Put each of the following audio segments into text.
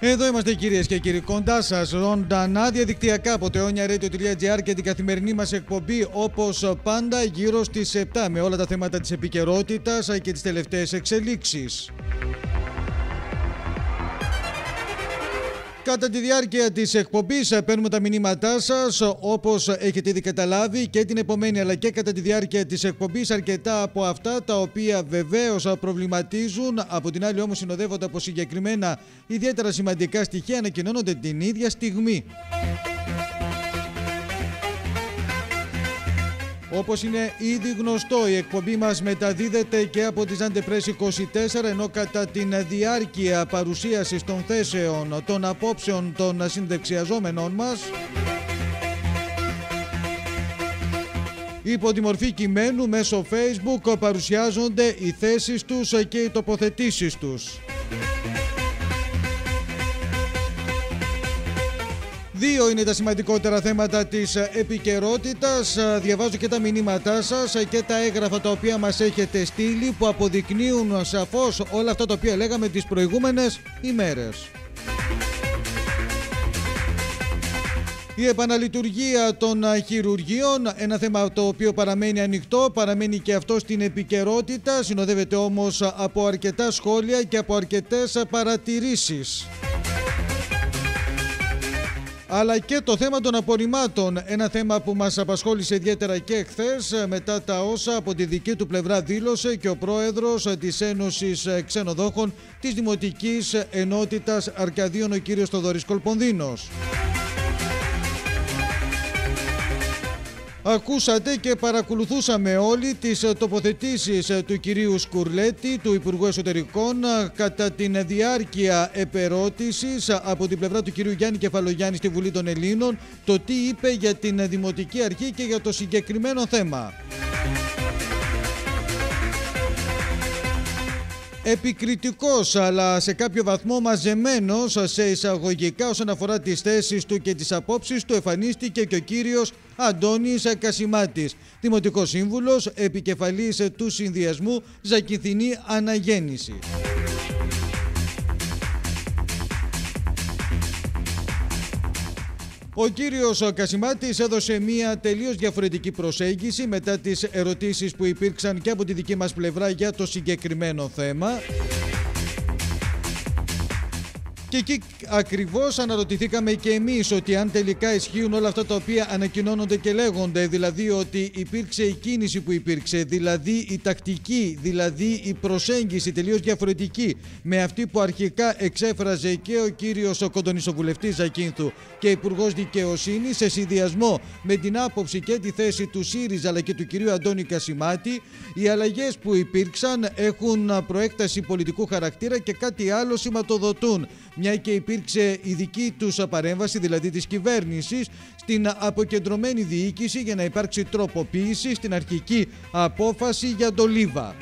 Εδώ είμαστε κυρίες και κύριοι, κοντά σας ζωντανά διαδικτυακά από το αιώνιαradio.gr και την καθημερινή μας εκπομπή, όπως πάντα γύρω στις 7, με όλα τα θέματα της επικαιρότητας και τις τελευταίες εξελίξεις. Κατά τη διάρκεια της εκπομπής παίρνουμε τα μηνύματά σας, όπως έχετε ήδη καταλάβει, και την επομένη αλλά και κατά τη διάρκεια της εκπομπής, αρκετά από αυτά τα οποία βεβαίως προβληματίζουν, από την άλλη όμως συνοδεύονται από συγκεκριμένα ιδιαίτερα σημαντικά στοιχεία, ανακοινώνονται την ίδια στιγμή. Όπως είναι ήδη γνωστό, η εκπομπή μας μεταδίδεται και από τη Ζαντεπρές 24, ενώ κατά την διάρκεια παρουσίασης των θέσεων, των απόψεων των συνδεξιαζόμενων μας, υπό τη μορφή κειμένου μέσω Facebook παρουσιάζονται οι θέσεις τους και οι τοποθετήσεις τους. Δύο είναι τα σημαντικότερα θέματα της επικαιρότητας. Διαβάζω και τα μηνύματά σας και τα έγγραφα τα οποία μας έχετε στείλει, που αποδεικνύουν σαφώς όλα αυτά τα οποία λέγαμε τις προηγούμενες ημέρες. Η επαναλειτουργία των χειρουργείων, ένα θέμα το οποίο παραμένει ανοιχτό, παραμένει και αυτό στην επικαιρότητα, συνοδεύεται όμως από αρκετά σχόλια και από αρκετές παρατηρήσεις. Αλλά και το θέμα των απορριμμάτων, ένα θέμα που μας απασχόλησε ιδιαίτερα και χθες, μετά τα όσα από τη δική του πλευρά δήλωσε και ο πρόεδρος της Ένωσης Ξενοδόχων της Δημοτικής Ενότητας Αρκαδίων, ο κύριος Θοδωρής Κολπονδίνος. Ακούσατε και παρακολουθούσαμε όλοι τις τοποθετήσεις του κυρίου Σκουρλέτη, του Υπουργού Εσωτερικών, κατά την διάρκεια επερώτησης από την πλευρά του κυρίου Γιάννη Κεφαλογιάννη στη Βουλή των Ελλήνων, το τι είπε για την Δημοτική Αρχή και για το συγκεκριμένο θέμα. Επικριτικός, αλλά σε κάποιο βαθμό μαζεμένος σε εισαγωγικά όσον αφορά τις θέσεις του και τις απόψεις του, εμφανίστηκε και ο κύριος Αντώνης Κασιμάτης, Δημοτικός Σύμβουλος, επικεφαλής του Συνδυασμού Ζακυνθινή Αναγέννηση. Ο κύριος Κασιμάτης έδωσε μια τελείως διαφορετική προσέγγιση μετά τις ερωτήσεις που υπήρξαν και από τη δική μας πλευρά για το συγκεκριμένο θέμα. Και εκεί ακριβώς αναρωτηθήκαμε και εμείς ότι αν τελικά ισχύουν όλα αυτά τα οποία ανακοινώνονται και λέγονται, δηλαδή ότι υπήρξε η κίνηση που υπήρξε, δηλαδή η τακτική, δηλαδή η προσέγγιση τελείως διαφορετική με αυτή που αρχικά εξέφραζε και ο κύριος κοντονισοβουλευτής Ζακύνθου και Υπουργός Δικαιοσύνης, σε συνδυασμό με την άποψη και τη θέση του ΣΥΡΙΖΑ αλλά και του κυρίου Αντώνη Κασιμάτη. Οι αλλαγές που υπήρξαν έχουν προέκταση πολιτικού χαρακτήρα και κάτι άλλο σηματοδοτούν, μια και υπήρξε η δική τους παρέμβαση, δηλαδή της κυβέρνησης, στην αποκεντρωμένη διοίκηση για να υπάρξει τροποποίηση στην αρχική απόφαση για το ΛΥΒΑ.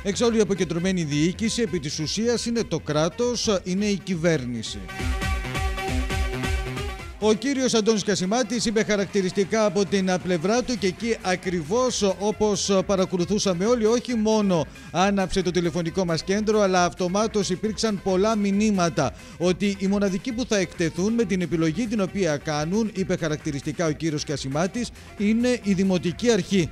Εξάλλου η αποκεντρωμένη διοίκηση επί της ουσίας είναι το κράτος, είναι η κυβέρνηση. Ο κύριος Αντώνης Κασιμάτης είπε χαρακτηριστικά από την πλευρά του και εκεί ακριβώς όπως παρακολουθούσαμε όλοι, όχι μόνο άναψε το τηλεφωνικό μας κέντρο, αλλά αυτομάτως υπήρξαν πολλά μηνύματα ότι οι μοναδικοί που θα εκτεθούν με την επιλογή την οποία κάνουν, είπε χαρακτηριστικά ο κύριος Κασιμάτης, είναι η Δημοτική Αρχή.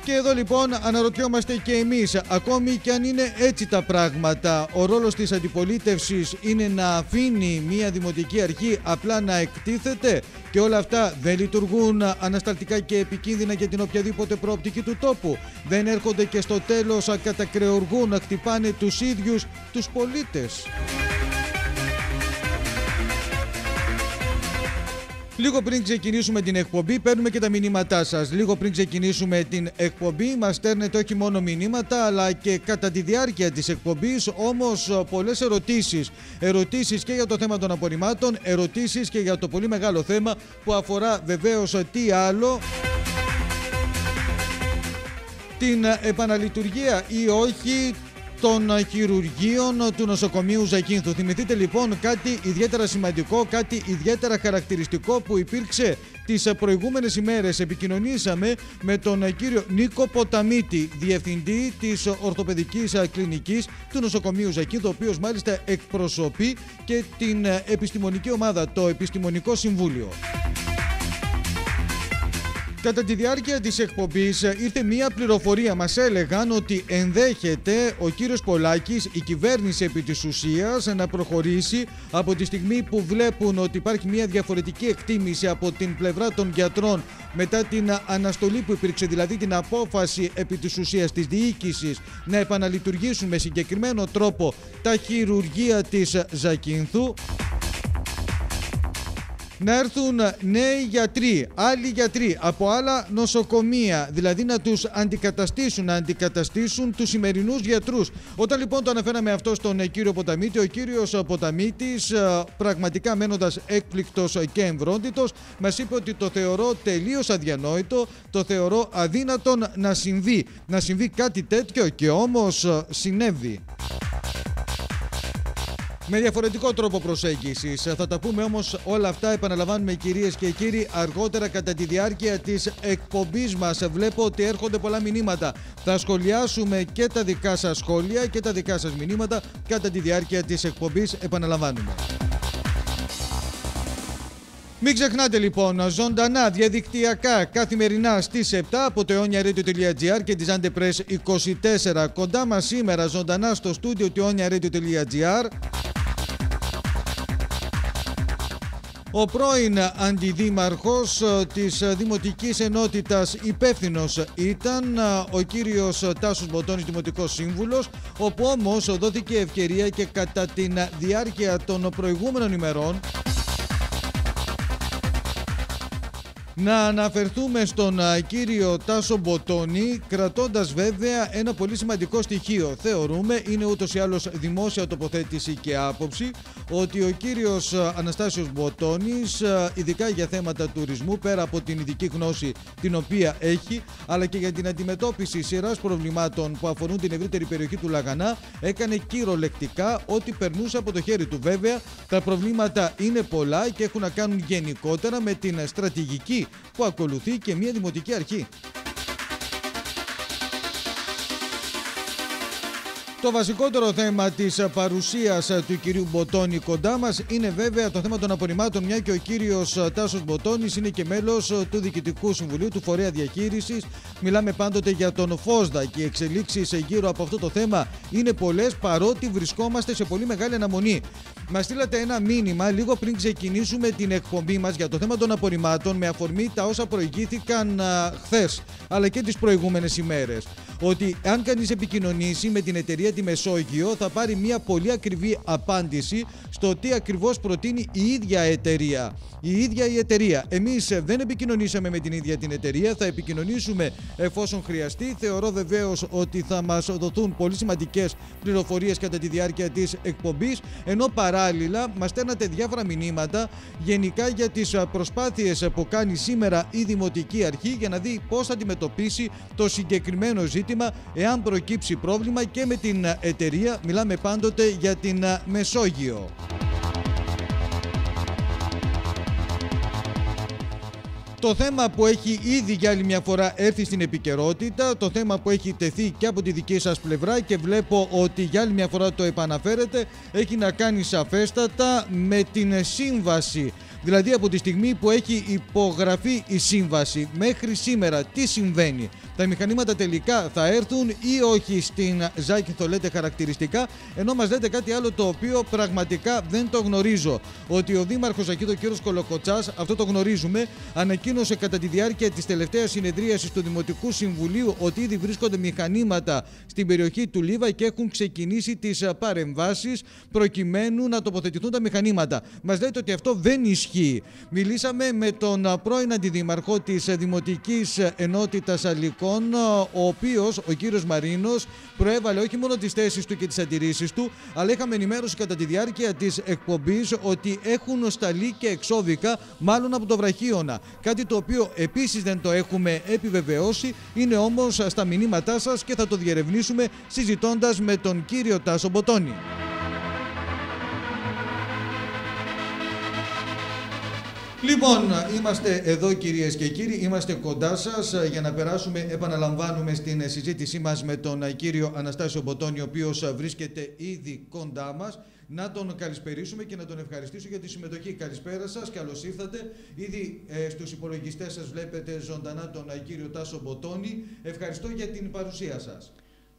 Και εδώ λοιπόν αναρωτιόμαστε και εμείς, ακόμη και αν είναι έτσι τα πράγματα, ο ρόλος της αντιπολίτευσης είναι να αφήνει μια δημοτική αρχή απλά να εκτίθεται και όλα αυτά δεν λειτουργούν ανασταλτικά και επικίνδυνα για την οποιαδήποτε προοπτική του τόπου? Δεν έρχονται και στο τέλος κατακρεουργούν, να χτυπάνε τους ίδιους τους πολίτες? Λίγο πριν ξεκινήσουμε την εκπομπή, παίρνουμε και τα μηνύματά σας. Λίγο πριν ξεκινήσουμε την εκπομπή, μας στέλνετε όχι μόνο μηνύματα, αλλά και κατά τη διάρκεια της εκπομπής, όμως πολλές ερωτήσεις. Ερωτήσεις και για το θέμα των απορριμμάτων, ερωτήσεις και για το πολύ μεγάλο θέμα που αφορά βεβαίως τι άλλο, την επαναλειτουργία ή όχι των χειρουργείων του νοσοκομείου Ζακίνθου. Θυμηθείτε λοιπόν κάτι ιδιαίτερα σημαντικό, κάτι ιδιαίτερα χαρακτηριστικό που υπήρξε τις προηγούμενες ημέρες. Επικοινωνήσαμε με τον κύριο Νίκο Ποταμίτη, διευθυντή της ορθοπαιδικής κλινικής του νοσοκομείου Ζακίνθου, ο οποίος μάλιστα εκπροσωπεί και την επιστημονική ομάδα, το Επιστημονικό Συμβούλιο. Κατά τη διάρκεια της εκπομπής ήρθε μία πληροφορία. Μας έλεγαν ότι ενδέχεται ο κύριος Πολάκης, η κυβέρνηση επί της ουσίας, να προχωρήσει από τη στιγμή που βλέπουν ότι υπάρχει μία διαφορετική εκτίμηση από την πλευρά των γιατρών μετά την αναστολή που υπήρξε, δηλαδή την απόφαση επί της ουσίας της διοίκησης να επαναλειτουργήσουν με συγκεκριμένο τρόπο τα χειρουργεία της Ζακίνθου. Να έρθουν νέοι γιατροί, άλλοι γιατροί από άλλα νοσοκομεία, δηλαδή να τους αντικαταστήσουν τους σημερινούς γιατρούς. Όταν λοιπόν το αναφέραμε αυτό στον κύριο Ποταμίτη, ο κύριος Ποταμίτης, πραγματικά μένοντας έκπληκτος και εμβρόντιτος, μας είπε ότι το θεωρώ τελείως αδιανόητο, το θεωρώ αδύνατον να συμβεί κάτι τέτοιο, και όμως συνέβη. Με διαφορετικό τρόπο προσέγγισης. Θα τα πούμε όμως όλα αυτά, επαναλαμβάνουμε κυρίες και κύριοι, αργότερα κατά τη διάρκεια της εκπομπής μας. Βλέπω ότι έρχονται πολλά μηνύματα. Θα σχολιάσουμε και τα δικά σας σχόλια και τα δικά σας μηνύματα κατά τη διάρκεια της εκπομπής, επαναλαμβάνουμε. Μην ξεχνάτε λοιπόν, ζωντανά, διαδικτυακά, καθημερινά στις 7 από το αιώνιαradio.gr και τη Zandepress 24. Κοντά μας σήμερα ζωντανά στο στούντιο του αιώνιαradio.gr ο πρώην αντιδήμαρχος της Δημοτικής Ενότητας, υπεύθυνος ήταν ο κύριος Τάσος Μποτώνης, Δημοτικός Σύμβουλος, όπου όμως δόθηκε ευκαιρία και κατά τη διάρκεια των προηγούμενων ημερών να αναφερθούμε στον κύριο Τάσο Μποτώνη, κρατώντας βέβαια ένα πολύ σημαντικό στοιχείο. Θεωρούμε, είναι ούτως ή άλλως δημόσια τοποθέτηση και άποψη, ότι ο κύριος Αναστάσιος Μποτώνης, ειδικά για θέματα τουρισμού, πέρα από την ειδική γνώση την οποία έχει, αλλά και για την αντιμετώπιση σειράς προβλημάτων που αφορούν την ευρύτερη περιοχή του Λαγανά, έκανε κυριολεκτικά ό,τι περνούσε από το χέρι του. Βέβαια, τα προβλήματα είναι πολλά και έχουν να κάνουν γενικότερα με την στρατηγική που ακολουθεί και μια δημοτική αρχή. Το βασικότερο θέμα της παρουσίας του κυρίου Μποτώνη κοντά μας είναι βέβαια το θέμα των απορριμμάτων, μια και ο κύριος Τάσος Μποτώνης είναι και μέλος του Διοικητικού Συμβουλίου του Φορέα Διαχείρισης. Μιλάμε πάντοτε για τον ΦΟΣΔΑ και οι εξελίξεις γύρω από αυτό το θέμα είναι πολλές, παρότι βρισκόμαστε σε πολύ μεγάλη αναμονή. Μας στείλατε ένα μήνυμα λίγο πριν ξεκινήσουμε την εκπομπή μας για το θέμα των απορριμμάτων, με αφορμή τα όσα προηγήθηκαν χθες αλλά και τις προηγούμενες ημέρες. Ότι αν κανείς επικοινωνήσει με την εταιρεία τη Μεσόγειο, θα πάρει μια πολύ ακριβή απάντηση στο τι ακριβώς προτείνει η ίδια εταιρεία. Η ίδια η εταιρεία. Εμείς δεν επικοινωνήσαμε με την ίδια την εταιρεία, θα επικοινωνήσουμε εφόσον χρειαστεί. Θεωρώ βεβαίως ότι θα μας δοθούν πολύ σημαντικές πληροφορίες κατά τη διάρκεια της εκπομπής, ενώ παράλληλα μας στέλνατε διάφορα μηνύματα γενικά για τις προσπάθειες που κάνει σήμερα η Δημοτική Αρχή για να δει πώς θα αντιμετωπίσει το συγκεκριμένο ζήτημα εάν προκύψει πρόβλημα και με την εταιρεία. Μιλάμε πάντοτε για την Μεσόγειο. Το θέμα που έχει ήδη για άλλη μια φορά έρθει στην επικαιρότητα, το θέμα που έχει τεθεί και από τη δική σας πλευρά και βλέπω ότι για άλλη μια φορά το επαναφέρετε, έχει να κάνει σαφέστατα με την σύμβαση. Δηλαδή από τη στιγμή που έχει υπογραφεί η σύμβαση μέχρι σήμερα τι συμβαίνει? Τα μηχανήματα τελικά θα έρθουν ή όχι στην Ζάκυνθο, λέτε χαρακτηριστικά, ενώ μας λέτε κάτι άλλο το οποίο πραγματικά δεν το γνωρίζω. Ότι ο Δήμαρχος Ζακύνθου, ο κ. Κολοκοτσάς, αυτό το γνωρίζουμε, ανακοίνωσε κατά τη διάρκεια της τελευταίας συνεδρίασης του Δημοτικού Συμβουλίου ότι ήδη βρίσκονται μηχανήματα στην περιοχή του Λίβα και έχουν ξεκινήσει τις παρεμβάσεις προκειμένου να τοποθετηθούν τα μηχανήματα. Μας λέτε ότι αυτό δεν ισχύει. Μιλήσαμε με τον πρώην αντιδήμαρχο της Δημοτικής Ενότητας Αλικών, ο οποίος, ο κύριος Μαρίνος, προέβαλε όχι μόνο τις θέσεις του και τις αντιρρήσεις του, αλλά είχαμε ενημέρωση κατά τη διάρκεια της εκπομπής ότι έχουν σταλεί και εξώδικα, μάλλον από το βραχίωνα. Κάτι το οποίο επίσης δεν το έχουμε επιβεβαιώσει, είναι όμως στα μηνύματά σας και θα το διερευνήσουμε συζητώντας με τον κύριο Τάσο Μποτώνη. Λοιπόν, είμαστε εδώ κυρίες και κύριοι, είμαστε κοντά σας για να περάσουμε, επαναλαμβάνουμε, στην συζήτησή μας με τον κύριο Αναστάσιο Μποτώνη, ο οποίος βρίσκεται ήδη κοντά μας. Να τον καλησπερίσουμε και να τον ευχαριστήσω για τη συμμετοχή. Καλησπέρα σας, καλώς ήρθατε. Ήδη στους υπολογιστές σας βλέπετε ζωντανά τον κύριο Τάσο Μποτώνη. Ευχαριστώ για την παρουσία σας.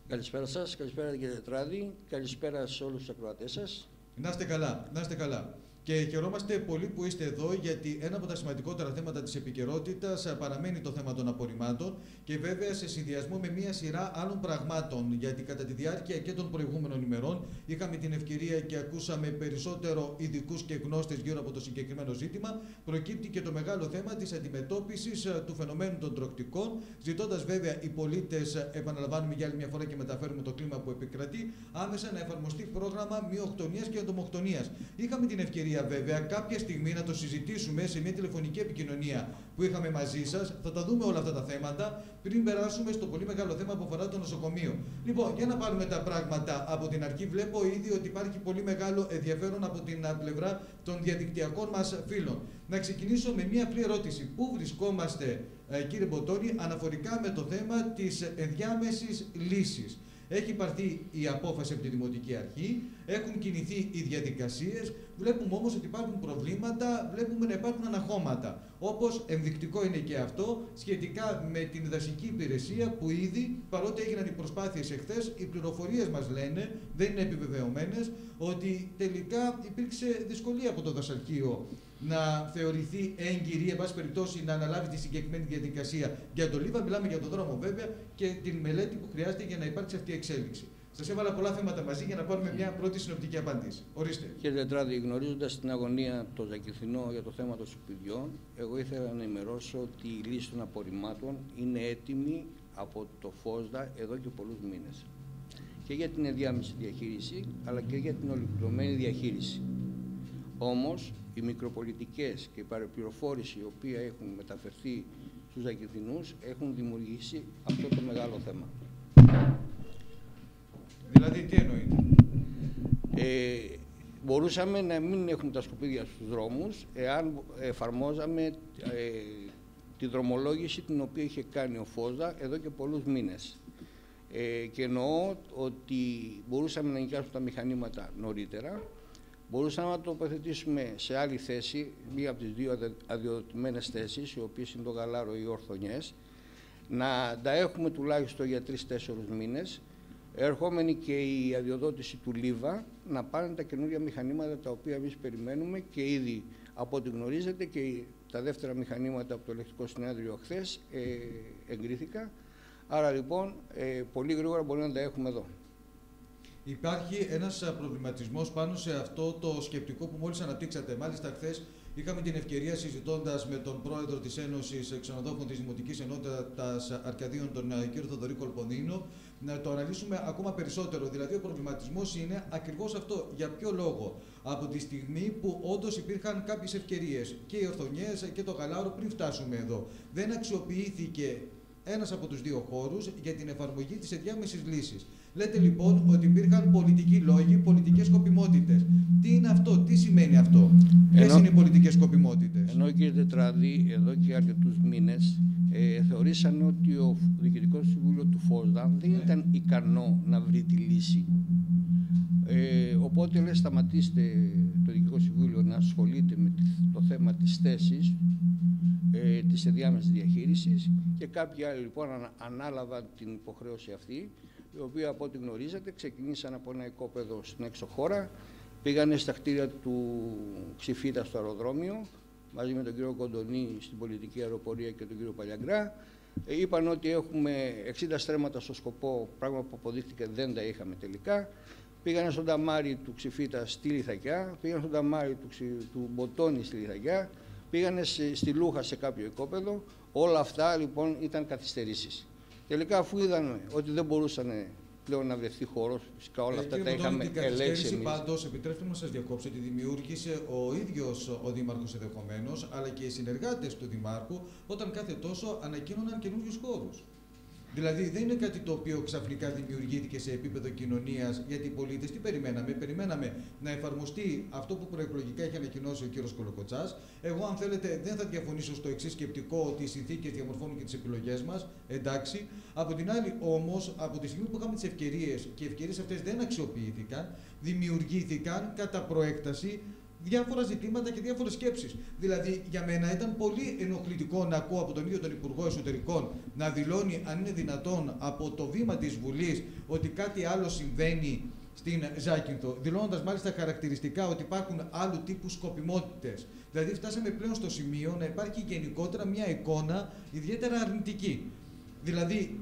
Καλησπέρα σας, καλησπέρα κύριε Τετράδη, καλησπέρα σε όλους τους ακροατές σας. Να είστε καλά, να είστε καλά. Και χαιρόμαστε πολύ που είστε εδώ, γιατί ένα από τα σημαντικότερα θέματα της επικαιρότητας παραμένει το θέμα των απορριμμάτων και βέβαια σε συνδυασμό με μια σειρά άλλων πραγμάτων, γιατί κατά τη διάρκεια και των προηγούμενων ημερών είχαμε την ευκαιρία και ακούσαμε περισσότερο ειδικούς και γνώστες γύρω από το συγκεκριμένο ζήτημα. Προκύπτει και το μεγάλο θέμα της αντιμετώπισης του φαινομένου των τροκτικών, ζητώντας βέβαια οι πολίτες, επαναλαμβάνουμε για άλλη μια φορά και μεταφέρουμε το κλίμα που επικρατεί, άμεσα να εφαρμοστεί πρόγραμμα μειοκτονίας και ατομοκτονίας. Είχαμε την ευκαιρία βέβαια κάποια στιγμή να το συζητήσουμε σε μια τηλεφωνική επικοινωνία που είχαμε μαζί σας. Θα τα δούμε όλα αυτά τα θέματα πριν περάσουμε στο πολύ μεγάλο θέμα που αφορά το νοσοκομείο. Λοιπόν, για να πάρουμε τα πράγματα από την αρχή, βλέπω ήδη ότι υπάρχει πολύ μεγάλο ενδιαφέρον από την πλευρά των διαδικτυακών μας φίλων. Να ξεκινήσω με μια απλή ερώτηση. Πού βρισκόμαστε, κύριε Μποτώνη, αναφορικά με το θέμα της ενδιάμεσης λύσης? Έχει πάρθει η απόφαση από τη Δημοτική Αρχή, έχουν κινηθεί οι διαδικασίες, βλέπουμε όμως ότι υπάρχουν προβλήματα, βλέπουμε να υπάρχουν αναχώματα. Όπως ενδεικτικό είναι και αυτό σχετικά με την δασική υπηρεσία που ήδη, παρότι έγιναν οι προσπάθειες εχθές, οι πληροφορίες μας λένε, δεν είναι επιβεβαιωμένες, ότι τελικά υπήρξε δυσκολία από το δασαρχείο να θεωρηθεί έγκυρη, εν πάση περιπτώσει να αναλάβει τη συγκεκριμένη διαδικασία για το Λίβα. Μιλάμε για τον δρόμο βέβαια και την μελέτη που χρειάζεται για να υπάρξει αυτή η εξέλιξη. Σας έβαλα πολλά θέματα μαζί για να πάρουμε μια πρώτη συνοπτική απάντηση. Ορίστε. Κύριε Τετράδη, γνωρίζοντας την αγωνία των Ζακυνθινών για το θέμα των σκουπιδιών, εγώ ήθελα να ενημερώσω ότι η λύση των απορριμμάτων είναι έτοιμη από το ΦΟΣΔΑ εδώ και πολλούς μήνες. Και για την ενδιάμεση διαχείριση, αλλά και για την ολοκληρωμένη διαχείριση. Όμως, οι μικροπολιτικές και η παραπληροφόρηση, η οποία έχουν μεταφερθεί στους Ζακυνθινούς, έχουν δημιουργήσει αυτό το μεγάλο θέμα. Δηλαδή, τι εννοείται? Μπορούσαμε να μην έχουμε τα σκουπίδια στους δρόμους εάν εφαρμόζαμε τη δρομολόγηση την οποία είχε κάνει ο ΦΟΣΔΑ εδώ και πολλούς μήνες. Και εννοώ ότι μπορούσαμε να νοικιάσουμε τα μηχανήματα νωρίτερα, μπορούσαμε να τοποθετήσουμε σε άλλη θέση, μία από τις δύο αδειοδοτημένες θέσεις, οι οποίες είναι το Γαλάρο ή οι Ορθονιές, να τα έχουμε τουλάχιστον για 3-4 μήνες, ερχόμενη και η αδειοδότηση του Λίβα, να πάνε τα καινούργια μηχανήματα τα οποία εμείς περιμένουμε και ήδη από ό,τι γνωρίζετε και τα δεύτερα μηχανήματα από το Ελεκτικό Συνέδριο χθες εγκρίθηκα. Άρα λοιπόν πολύ γρήγορα μπορούμε να τα έχουμε εδώ. Υπάρχει ένας προβληματισμός πάνω σε αυτό το σκεπτικό που μόλις αναπτύξατε. Μάλιστα χθες είχαμε την ευκαιρία, συζητώντας με τον πρόεδρο της Ένωσης Ξενοδόχων της Δημοτικής Ενότητας Αρκαδίων, τον κύριο Θοδωρή Κολπονδίνο, να το αναλύσουμε ακόμα περισσότερο. Δηλαδή, ο προβληματισμός είναι ακριβώς αυτό. Για ποιο λόγο? Από τη στιγμή που όντως υπήρχαν κάποιες ευκαιρίες, και οι Ορθονιές και το Γαλάρο, πριν φτάσουμε εδώ, δεν αξιοποιήθηκε ένας από τους δύο χώρους για την εφαρμογή της ενδιάμεσης λύσης. Λέτε λοιπόν ότι υπήρχαν πολιτικοί λόγοι, πολιτικές σκοπιμότητες. Τι είναι αυτό, τι σημαίνει αυτό, ποιες είναι οι πολιτικές σκοπιμότητες? Ενώ κύριε Τετράδη, εδώ και αρκετούς μήνες θεωρήσαν ότι ο Διοικητικό Συμβούλιο του ΦΟΣΔΑ δεν ήταν ικανό να βρει τη λύση. Οπότε λέει σταματήστε το Διοικητικό Συμβούλιο να ασχολείται με το θέμα της θέσης της ενδιάμεσης διαχείρισης και κάποιοι άλλοι λοιπόν ανάλαβαν την υποχρέωση αυτή, η οποία από ό,τι γνωρίζετε ξεκινήσαν από ένα οικόπεδο στην έξω χώρα, πήγανε στα κτίρια του Ξηφίτα στο αεροδρόμιο μαζί με τον κύριο Κοντονή στην πολιτική αεροπορία και τον κύριο Παλιαγκρά. Είπαν ότι έχουμε 60 στρέμματα στο Σκοπό, πράγμα που αποδείχτηκε δεν τα είχαμε τελικά. Πήγανε στον ταμάρι του Ξηφίτα στη Λιθακιά, πήγανε στον ταμάρι του Μποτόνη στη Λιθακιά, πήγανε στη Λούχα σε κάποιο οικόπεδο. Όλα αυτά λοιπόν ήταν καθυστερήσεις. Τελικά, αφού είδαν ότι δεν μπορούσαν πλέον να βρεθεί χώρος, φυσικά όλα αυτά τα είχαμε ελέγξει εμείς. Πάντως, επιτρέψτε μου να σας διακόψω, ότι δημιούργησε ο ίδιος ο Δήμαρχος ενδεχομένως, αλλά και οι συνεργάτες του Δημάρχου, όταν κάθε τόσο ανακοίνωναν καινούριους χώρους. Δηλαδή, δεν είναι κάτι το οποίο ξαφνικά δημιουργήθηκε σε επίπεδο κοινωνίας, γιατί οι πολίτες τι περιμέναμε? Περιμέναμε να εφαρμοστεί αυτό που προεκλογικά έχει ανακοινώσει ο κύριος Κολοκοτσάς. Εγώ, αν θέλετε, δεν θα διαφωνήσω στο εξής σκεπτικό, ότι οι συνθήκες διαμορφώνουν και τις επιλογές μας. Εντάξει. Από την άλλη, όμως, από τη στιγμή που είχαμε τις ευκαιρίες και οι ευκαιρίες αυτές δεν αξιοποιήθηκαν, δημιουργήθηκαν κατά προέκταση διάφορα ζητήματα και διάφορες σκέψεις. Δηλαδή, για μένα ήταν πολύ ενοχλητικό να ακούω από τον ίδιο τον Υπουργό Εσωτερικών να δηλώνει, αν είναι δυνατόν, από το βήμα της Βουλής ότι κάτι άλλο συμβαίνει στην Ζάκυνθο, δηλώνοντας μάλιστα χαρακτηριστικά ότι υπάρχουν άλλου τύπου σκοπιμότητες. Δηλαδή, φτάσαμε πλέον στο σημείο να υπάρχει γενικότερα μια εικόνα ιδιαίτερα αρνητική. Δηλαδή,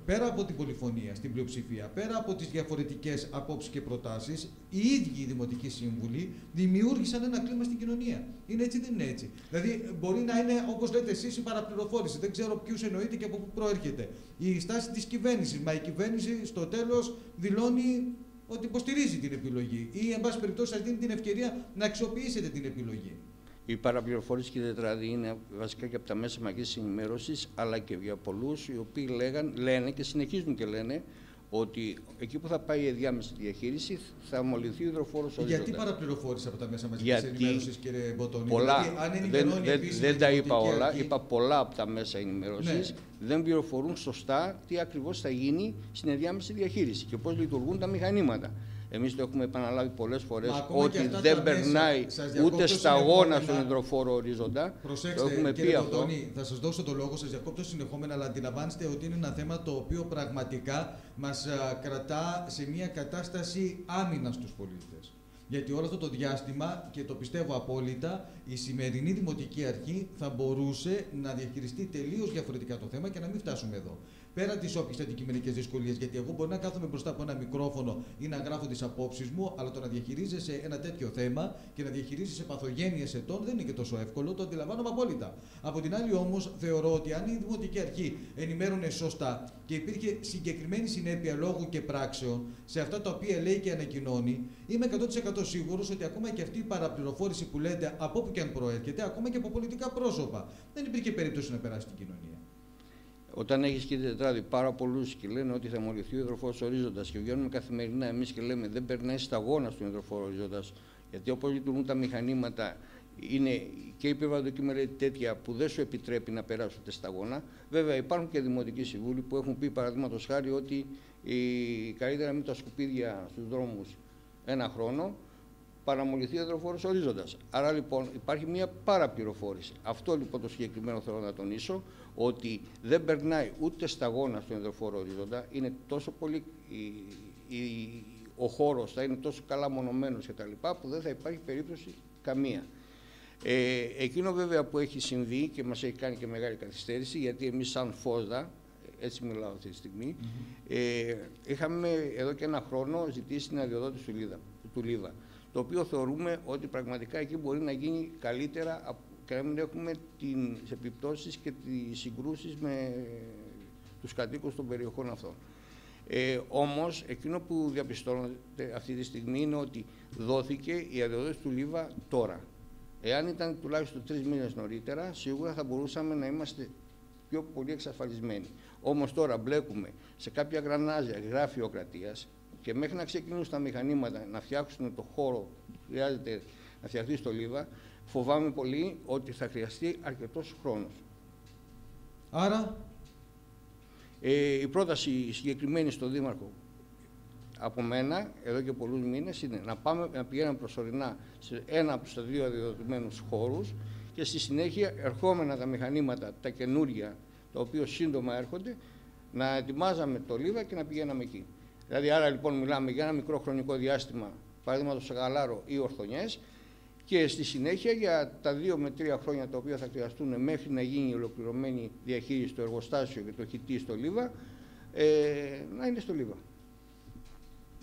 πέρα από την πολυφωνία στην πλειοψηφία, πέρα από τις διαφορετικές απόψεις και προτάσεις, οι ίδιοι οι δημοτικοί σύμβουλοι δημιούργησαν ένα κλίμα στην κοινωνία. Είναι έτσι, δεν είναι έτσι? Δηλαδή, μπορεί να είναι, όπως λέτε εσείς, η παραπληροφόρηση. Δεν ξέρω ποιους εννοείτε και από πού προέρχεται. Η στάση της κυβέρνησης. Μα η κυβέρνηση στο τέλος δηλώνει ότι υποστηρίζει την επιλογή ή, εν πάση περιπτώσει, σας δίνει την ευκαιρία να αξιοποιήσετε την επιλογή. Η παραπληροφόρηση, κύριε Τετράδη, είναι βασικά και από τα μέσα μαζικής ενημέρωσης, αλλά και για πολλούς οι οποίοι λένε και συνεχίζουν και λένε ότι εκεί που θα πάει η ενδιάμεση διαχείριση θα μολυνθεί ο υδροφόρος ορίζοντας. Γιατί παραπληροφόρηση από τα μέσα μαζικής ενημέρωσης, κύριε Μποτόνη? Πολλά, δηλαδή, δεν τα είπα όλα, είπα πολλά από τα μέσα ενημέρωσης, δεν πληροφορούν σωστά τι ακριβώς θα γίνει στην ενδιάμεση διαχείριση και πώς λειτουργούν τα μηχανήματα. Εμείς το έχουμε επαναλάβει πολλές φορές ότι δεν περνάει ούτε σταγόνα στον υδροφόρο ορίζοντα. Προσέξτε, το έχουμε κύριε πει Κοντώνη, αυτό. θα σας δώσω το λόγο, σας διακόπτω συνεχόμενα, αλλά αντιλαμβάνεστε ότι είναι ένα θέμα το οποίο πραγματικά μας κρατά σε μια κατάσταση άμυνας στους πολίτες. Γιατί όλο αυτό το διάστημα, και το πιστεύω απόλυτα, η σημερινή Δημοτική Αρχή θα μπορούσε να διαχειριστεί τελείως διαφορετικά το θέμα και να μην φτάσουμε εδώ. Πέρα τις όποιες αντικειμενικές δυσκολίες, γιατί εγώ μπορεί να κάθομαι μπροστά από ένα μικρόφωνο ή να γράφω τις απόψεις μου, αλλά το να διαχειρίζεσαι ένα τέτοιο θέμα και να διαχειρίζεσαι παθογένειες ετών δεν είναι και τόσο εύκολο, το αντιλαμβάνομαι απόλυτα. Από την άλλη, όμως, θεωρώ ότι αν η Δημοτική Αρχή ενημέρωνε σωστά και υπήρχε συγκεκριμένη συνέπεια λόγου και πράξεων σε αυτά τα οποία λέει και ανακοινώνει, είμαι 100% σίγουρος ότι ακόμα και αυτή η παραπληροφόρηση που λέτε, από όπου και αν προέρχεται, ακόμα και από πολιτικά πρόσωπα, δεν υπήρχε περίπτωση να περάσει στην κοινωνία. Όταν έχεις, κύριε Τετράδη, πάρα πολλούς και λένε ότι θα μολυνθεί ο υδροφόρος ορίζοντας και βγαίνουμε καθημερινά εμείς και λέμε δεν περνάει σταγόνα στον υδροφόρο ορίζοντας, γιατί όπως λειτουργούν τα μηχανήματα, είναι και η περιβαλλοντική μελέτη τέτοια που δεν σου επιτρέπει να περάσουν τα σταγόνα. Βέβαια, υπάρχουν και δημοτικοί συμβούλοι που έχουν πει, παραδείγματος χάρη, ότι καλύτερα να μην τα σκουπίδια στους δρόμους ένα χρόνο, παραμολυνθεί ο υδροφόρος ορίζοντας. Άρα λοιπόν υπάρχει μια παραπληροφόρηση. Αυτό λοιπόν το συγκεκριμένο θέλω να τονίσω, ότι δεν περνάει ούτε σταγόνα στον υδροφόρο ορίζοντα, είναι τόσο πολύ, ο χώρος θα είναι τόσο καλά μονωμένος κτλ. Που δεν θα υπάρχει περίπτωση καμία. Εκείνο βέβαια που έχει συμβεί και μας έχει κάνει και μεγάλη καθυστέρηση, γιατί εμείς σαν ΦΟΣΔΑ, έτσι μιλάω αυτή τη στιγμή, είχαμε εδώ και ένα χρόνο ζητήσει την αδειοδότηση του ΛΥΒΑ, το οποίο θεωρούμε ότι πραγματικά εκεί μπορεί να γίνει καλύτερα και να μην έχουμε τις επιπτώσεις και τις συγκρούσεις με τους κατοίκους των περιοχών αυτών. Όμως, εκείνο που διαπιστώνεται αυτή τη στιγμή είναι ότι δόθηκε η αδειοδότηση του ΛΥΒΑ τώρα. Εάν ήταν τουλάχιστον 3 μήνες νωρίτερα, σίγουρα θα μπορούσαμε να είμαστε πιο πολύ εξασφαλισμένοι. Όμως τώρα μπλέκουμε σε κάποια γρανάζια γραφειοκρατίας και μέχρι να ξεκινήσουν τα μηχανήματα να φτιάξουν το χώρο που χρειάζεται να φτιαχτεί στο Λίβα, φοβάμαι πολύ ότι θα χρειαστεί αρκετός χρόνος. Άρα, η πρόταση συγκεκριμένη στον Δήμαρχο από μένα, εδώ και πολλούς μήνες, είναι να πηγαίνουμε προσωρινά σε ένα από τους δύο αδειοδοτημένους χώρους και στη συνέχεια ερχόμενα τα μηχανήματα, τα καινούργια, τα οποία σύντομα έρχονται, να ετοιμάζαμε το Λίβα και να πηγαίναμε εκεί. Δηλαδή, άρα λοιπόν μιλάμε για ένα μικρό χρονικό διάστημα, παραδείγματος σε Γαλάρο ή Ορθονιές, και στη συνέχεια για τα 2 με 3 χρόνια τα οποία θα χρειαστούν μέχρι να γίνει η ολοκληρωμένη διαχείριση στο εργοστάσιο και το χιτί στο Λίβα, να είναι στο Λίβα.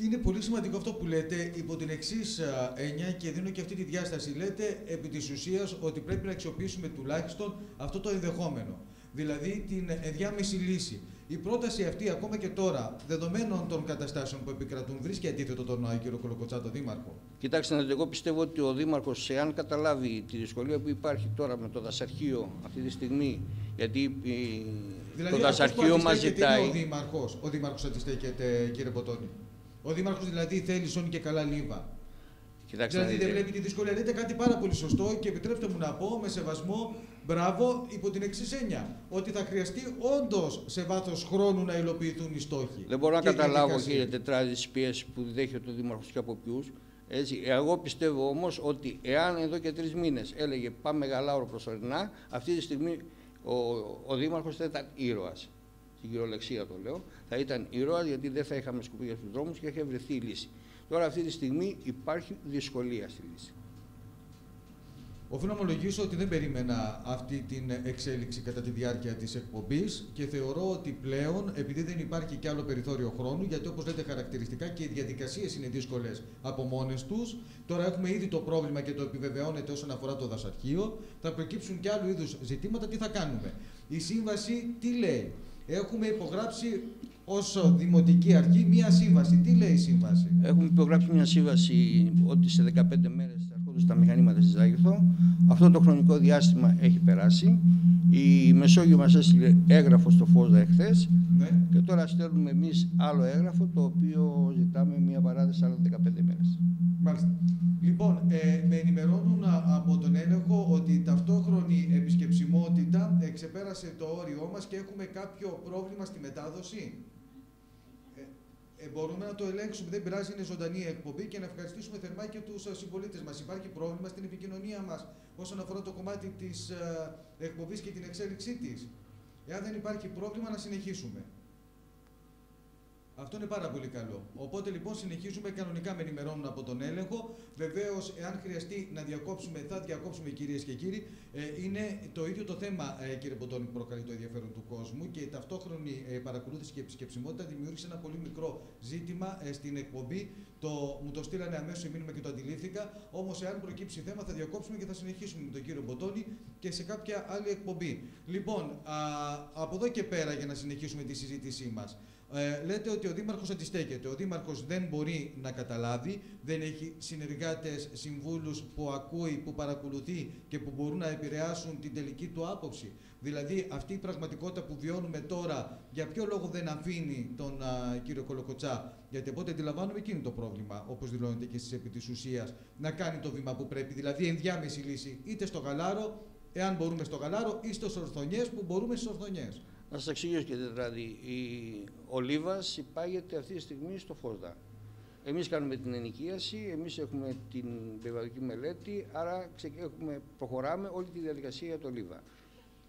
Είναι πολύ σημαντικό αυτό που λέτε υπό την εξής έννοια και δίνω και αυτή τη διάσταση. Λέτε επί της ουσίας ότι πρέπει να αξιοποιήσουμε τουλάχιστον αυτό το ενδεχόμενο, δηλαδή την ενδιάμεση λύση. Η πρόταση αυτή, ακόμα και τώρα, δεδομένων των καταστάσεων που επικρατούν, βρίσκει αντίθετο τον κύριο Κολοκοτσά, τον Δήμαρχο? Κοιτάξτε, εγώ πιστεύω ότι ο Δήμαρχος, εάν καταλάβει τη δυσκολία που υπάρχει τώρα με το δασαρχείο αυτή τη στιγμή, γιατί δηλαδή, το δασαρχείο μας ζητάει. Ο Δήμαρχος αντιστέκεται, κύριε Ποτώνη. Ο Δήμαρχος δηλαδή θέλει σώνει και καλά Λίβα. Κοιτάξτε, δηλαδή δεν βλέπει τη δυσκολία. Λέτε κάτι πάρα πολύ σωστό και επιτρέψτε μου να πω με σεβασμό, μπράβο, υπό την εξής έννοια. Ότι θα χρειαστεί όντως σε βάθος χρόνου να υλοποιηθούν οι στόχοι. Δεν μπορώ να καταλάβω, κύριε Τετράδη, τις πιέσεις που δέχεται ο Δήμαρχος και από ποιους. Εγώ πιστεύω όμως ότι εάν εδώ και 3 μήνες έλεγε πάμε Γαλάρο προσωρινά, αυτή τη στιγμή ο Δήμαρχος θα ήταν ήρωας. Στην κυριολεξία το λέω, θα ήταν ήρωας γιατί δεν θα είχαμε σκουπίδια στους δρόμους και είχε βρεθεί η λύση. Τώρα αυτή τη στιγμή υπάρχει δυσκολία στη λύση. Οφείλω να ομολογήσω ότι δεν περίμενα αυτή την εξέλιξη κατά τη διάρκεια της εκπομπής και θεωρώ ότι πλέον, επειδή δεν υπάρχει και άλλο περιθώριο χρόνου, γιατί όπως λέτε χαρακτηριστικά και οι διαδικασίες είναι δύσκολες από μόνες τους, τώρα έχουμε ήδη το πρόβλημα και το επιβεβαιώνεται όσον αφορά το δασαρχείο, θα προκύψουν και άλλου είδους ζητήματα, τι θα κάνουμε. Η σύμβαση τι λέει? Έχουμε υπογράψει ως Δημοτική Αρχή μία σύμβαση. Τι λέει η σύμβαση? Έχουμε υπογράψει μια σύμβαση ότι σε 15 μέρες θα έρχονται στα μηχανήματα στη Ζάγηθο. Αυτό το χρονικό διάστημα έχει περάσει. Η Μεσόγειο μας έστειλε έγγραφο στο Φόσδα εχθές. Ναι. Και τώρα στέλνουμε εμείς άλλο έγγραφο, το οποίο ζητάμε μια παράδοση άλλων 15 μέρες. Μάλιστα. Λοιπόν, με ενημερώνουν από τον έλεγχο ότι η ταυτόχρονη επισκεψιμότητα ξεπέρασε το όριό μας και έχουμε κάποιο πρόβλημα στη μετάδοση. Μπορούμε να το ελέγξουμε, δεν πειράζει, είναι ζωντανή εκπομπή και να ευχαριστήσουμε θερμά και τους συμπολίτες μας. Υπάρχει πρόβλημα στην επικοινωνία μας όσον αφορά το κομμάτι της εκπομπής και την εξέλιξή της? Εάν δεν υπάρχει πρόβλημα, να συνεχίσουμε. Αυτό είναι πάρα πολύ καλό. Οπότε λοιπόν συνεχίζουμε κανονικά, με ενημερώνουν από τον έλεγχο. Βεβαίως, εάν χρειαστεί να διακόψουμε, θα διακόψουμε, κυρίες και κύριοι. Είναι το ίδιο το θέμα, κύριε Ποτώνη, που προκαλεί το ενδιαφέρον του κόσμου και η ταυτόχρονη παρακολούθηση και επισκεψιμότητα δημιούργησε ένα πολύ μικρό ζήτημα στην εκπομπή. Μου το στείλανε αμέσως σε μήνυμα και το αντιλήφθηκα. Όμως, εάν προκύψει θέμα, θα διακόψουμε και θα συνεχίσουμε με τον κύριο Ποτώνη και σε κάποια άλλη εκπομπή. Λοιπόν, από εδώ και πέρα, για να συνεχίσουμε τη συζήτησή μας. Λέτε ότι ο Δήμαρχος αντιστέκεται. Ο Δήμαρχος δεν μπορεί να καταλάβει, δεν έχει συνεργάτες, συμβούλους που ακούει, που παρακολουθεί και που μπορούν να επηρεάσουν την τελική του άποψη. Δηλαδή, αυτή η πραγματικότητα που βιώνουμε τώρα, για ποιο λόγο δεν αφήνει τον κύριο Κολοκοτσά? Γιατί από ό,τι αντιλαμβάνομαι, εκείνο το πρόβλημα, όπως δηλώνετε και εσείς επί της ουσίας, να κάνει το βήμα που πρέπει. Δηλαδή, ενδιάμεση λύση, είτε στο Γαλάρο, εάν μπορούμε στο Γαλάρο, ή στις Ορθονιές, που μπορούμε στις Ορθονιές. Να σας εξηγήσω, κύριε Τετράδη, ο Λίβας υπάγεται αυτή τη στιγμή στο Φόσδα. Εμείς κάνουμε την ενοικίαση, εμείς έχουμε την περιβαλλοντική μελέτη, άρα προχωράμε όλη τη διαδικασία για το Λίβα.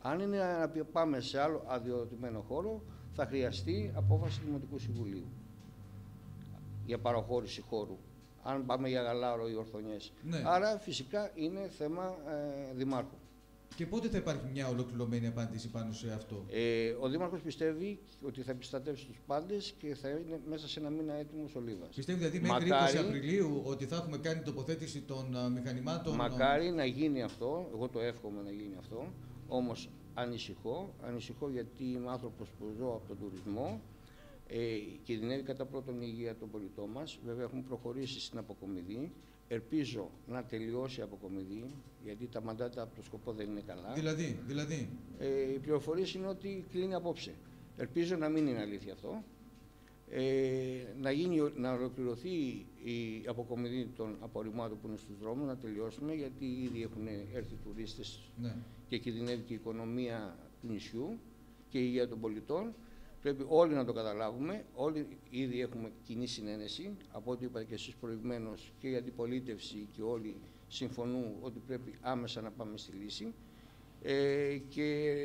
Αν είναι να πάμε σε άλλο αδειοδοτημένο χώρο, θα χρειαστεί απόφαση του Δημοτικού Συμβουλίου για παραχώρηση χώρου. Αν πάμε για Γαλάρο ή Ορθονιές. Ναι. Άρα φυσικά είναι θέμα Δημάρχου. Και πότε θα υπάρχει μια ολοκληρωμένη απάντηση πάνω σε αυτό? Ο Δήμαρχος πιστεύει ότι θα επιστατεύσει τους πάντες και θα είναι μέσα σε ένα μήνα έτοιμος ο Λίβας. Πιστεύει δηλαδή μέχρι 20 Απριλίου ότι θα έχουμε κάνει τοποθέτηση των μηχανημάτων? Μακάρι να γίνει αυτό, εγώ το εύχομαι να γίνει αυτό, όμως ανησυχώ γιατί είμαι άνθρωπος που ζω από τον τουρισμό, κινδυνεύει κατά πρώτον η υγεία των πολιτών μας. Βέβαια έχουμε προχωρήσει στην αποκομιδή, ελπίζω να τελειώσει η αποκομιδή, γιατί τα μαντάτα από το σκοπό δεν είναι καλά. Δηλαδή. Οι πληροφορίες είναι ότι κλείνει απόψε. Ελπίζω να μην είναι αλήθεια αυτό. Να ολοκληρωθεί η αποκομιδή των απορριμμάτων που είναι στους δρόμους, να τελειώσουμε, γιατί ήδη έχουν έρθει τουρίστες, ναι, και κινδυνεύει και η οικονομία του νησιού και η υγεία των πολιτών. Πρέπει όλοι να το καταλάβουμε. Όλοι ήδη έχουμε κοινή συνένεση. Από ό,τι είπατε και εσείς προηγουμένως, και η αντιπολίτευση και όλοι συμφωνούν ότι πρέπει άμεσα να πάμε στη λύση. Και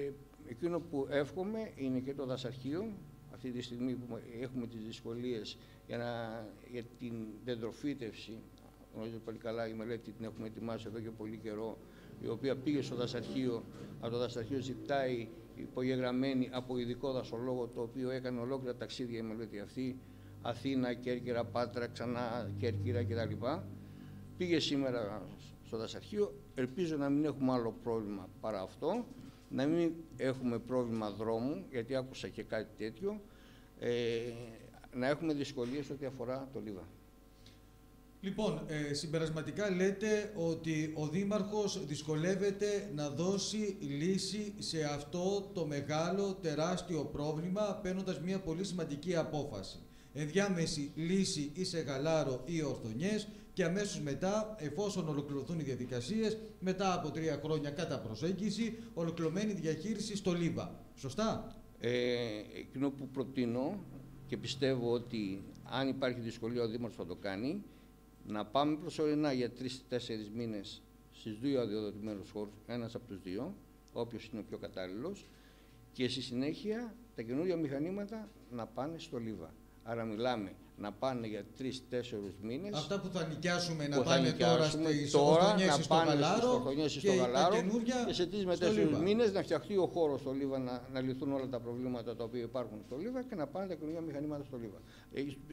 εκείνο που εύχομαι είναι και το δασαρχείο. Αυτή τη στιγμή που έχουμε τις δυσκολίες για την δεντροφύτευση, γνωρίζετε πολύ καλά, η μελέτη την έχουμε ετοιμάσει εδώ και πολύ καιρό, η οποία πήγε στο δασαρχείο, από το δασαρχείο ζητάει υπογεγραμμένη από ειδικό δασολόγο, το οποίο έκανε ολόκληρα ταξίδια η μελέτη αυτή, Αθήνα, Κέρκυρα, Πάτρα, ξανά Κέρκυρα κτλ. Πήγε σήμερα στο δασαρχείο. Ελπίζω να μην έχουμε άλλο πρόβλημα παρά αυτό, να μην έχουμε πρόβλημα δρόμου, γιατί άκουσα και κάτι τέτοιο, να έχουμε δυσκολίες ό,τι αφορά το Λίβα. Λοιπόν, συμπερασματικά λέτε ότι ο Δήμαρχος δυσκολεύεται να δώσει λύση σε αυτό το μεγάλο, τεράστιο πρόβλημα, παίρνοντας μια πολύ σημαντική απόφαση. Ενδιάμεση λύση ή σε Γαλάρο ή Ορθονιές, και αμέσως μετά, εφόσον ολοκληρωθούν οι διαδικασίες, μετά από 3 χρόνια κατά προσέγγιση, ολοκληρωμένη διαχείριση στο Λίβα. Σωστά? Εκείνο που προτείνω και πιστεύω ότι αν υπάρχει δυσκολία ο Δήμαρχος θα το κάνει, να πάμε προσωρινά για 3-4 μήνες στις 2 αδειοδοτημένους χώρους, ένας από τους 2, όποιος είναι ο πιο κατάλληλος, και στη συνέχεια τα καινούργια μηχανήματα να πάνε στο Λίβα. Άρα μιλάμε να πάνε για 3-4 μήνες. Αυτά που θα νοικιάσουμε να πάνε τώρα στις Ορθονιές ή στο Γαλάρο, και σε 3 με 4 μήνες να φτιαχτεί ο χώρος στο Λίβα, να λυθούν όλα τα προβλήματα τα οποία υπάρχουν στο Λίβα και να πάνε τα καινούργια μηχανήματα στο Λίβα.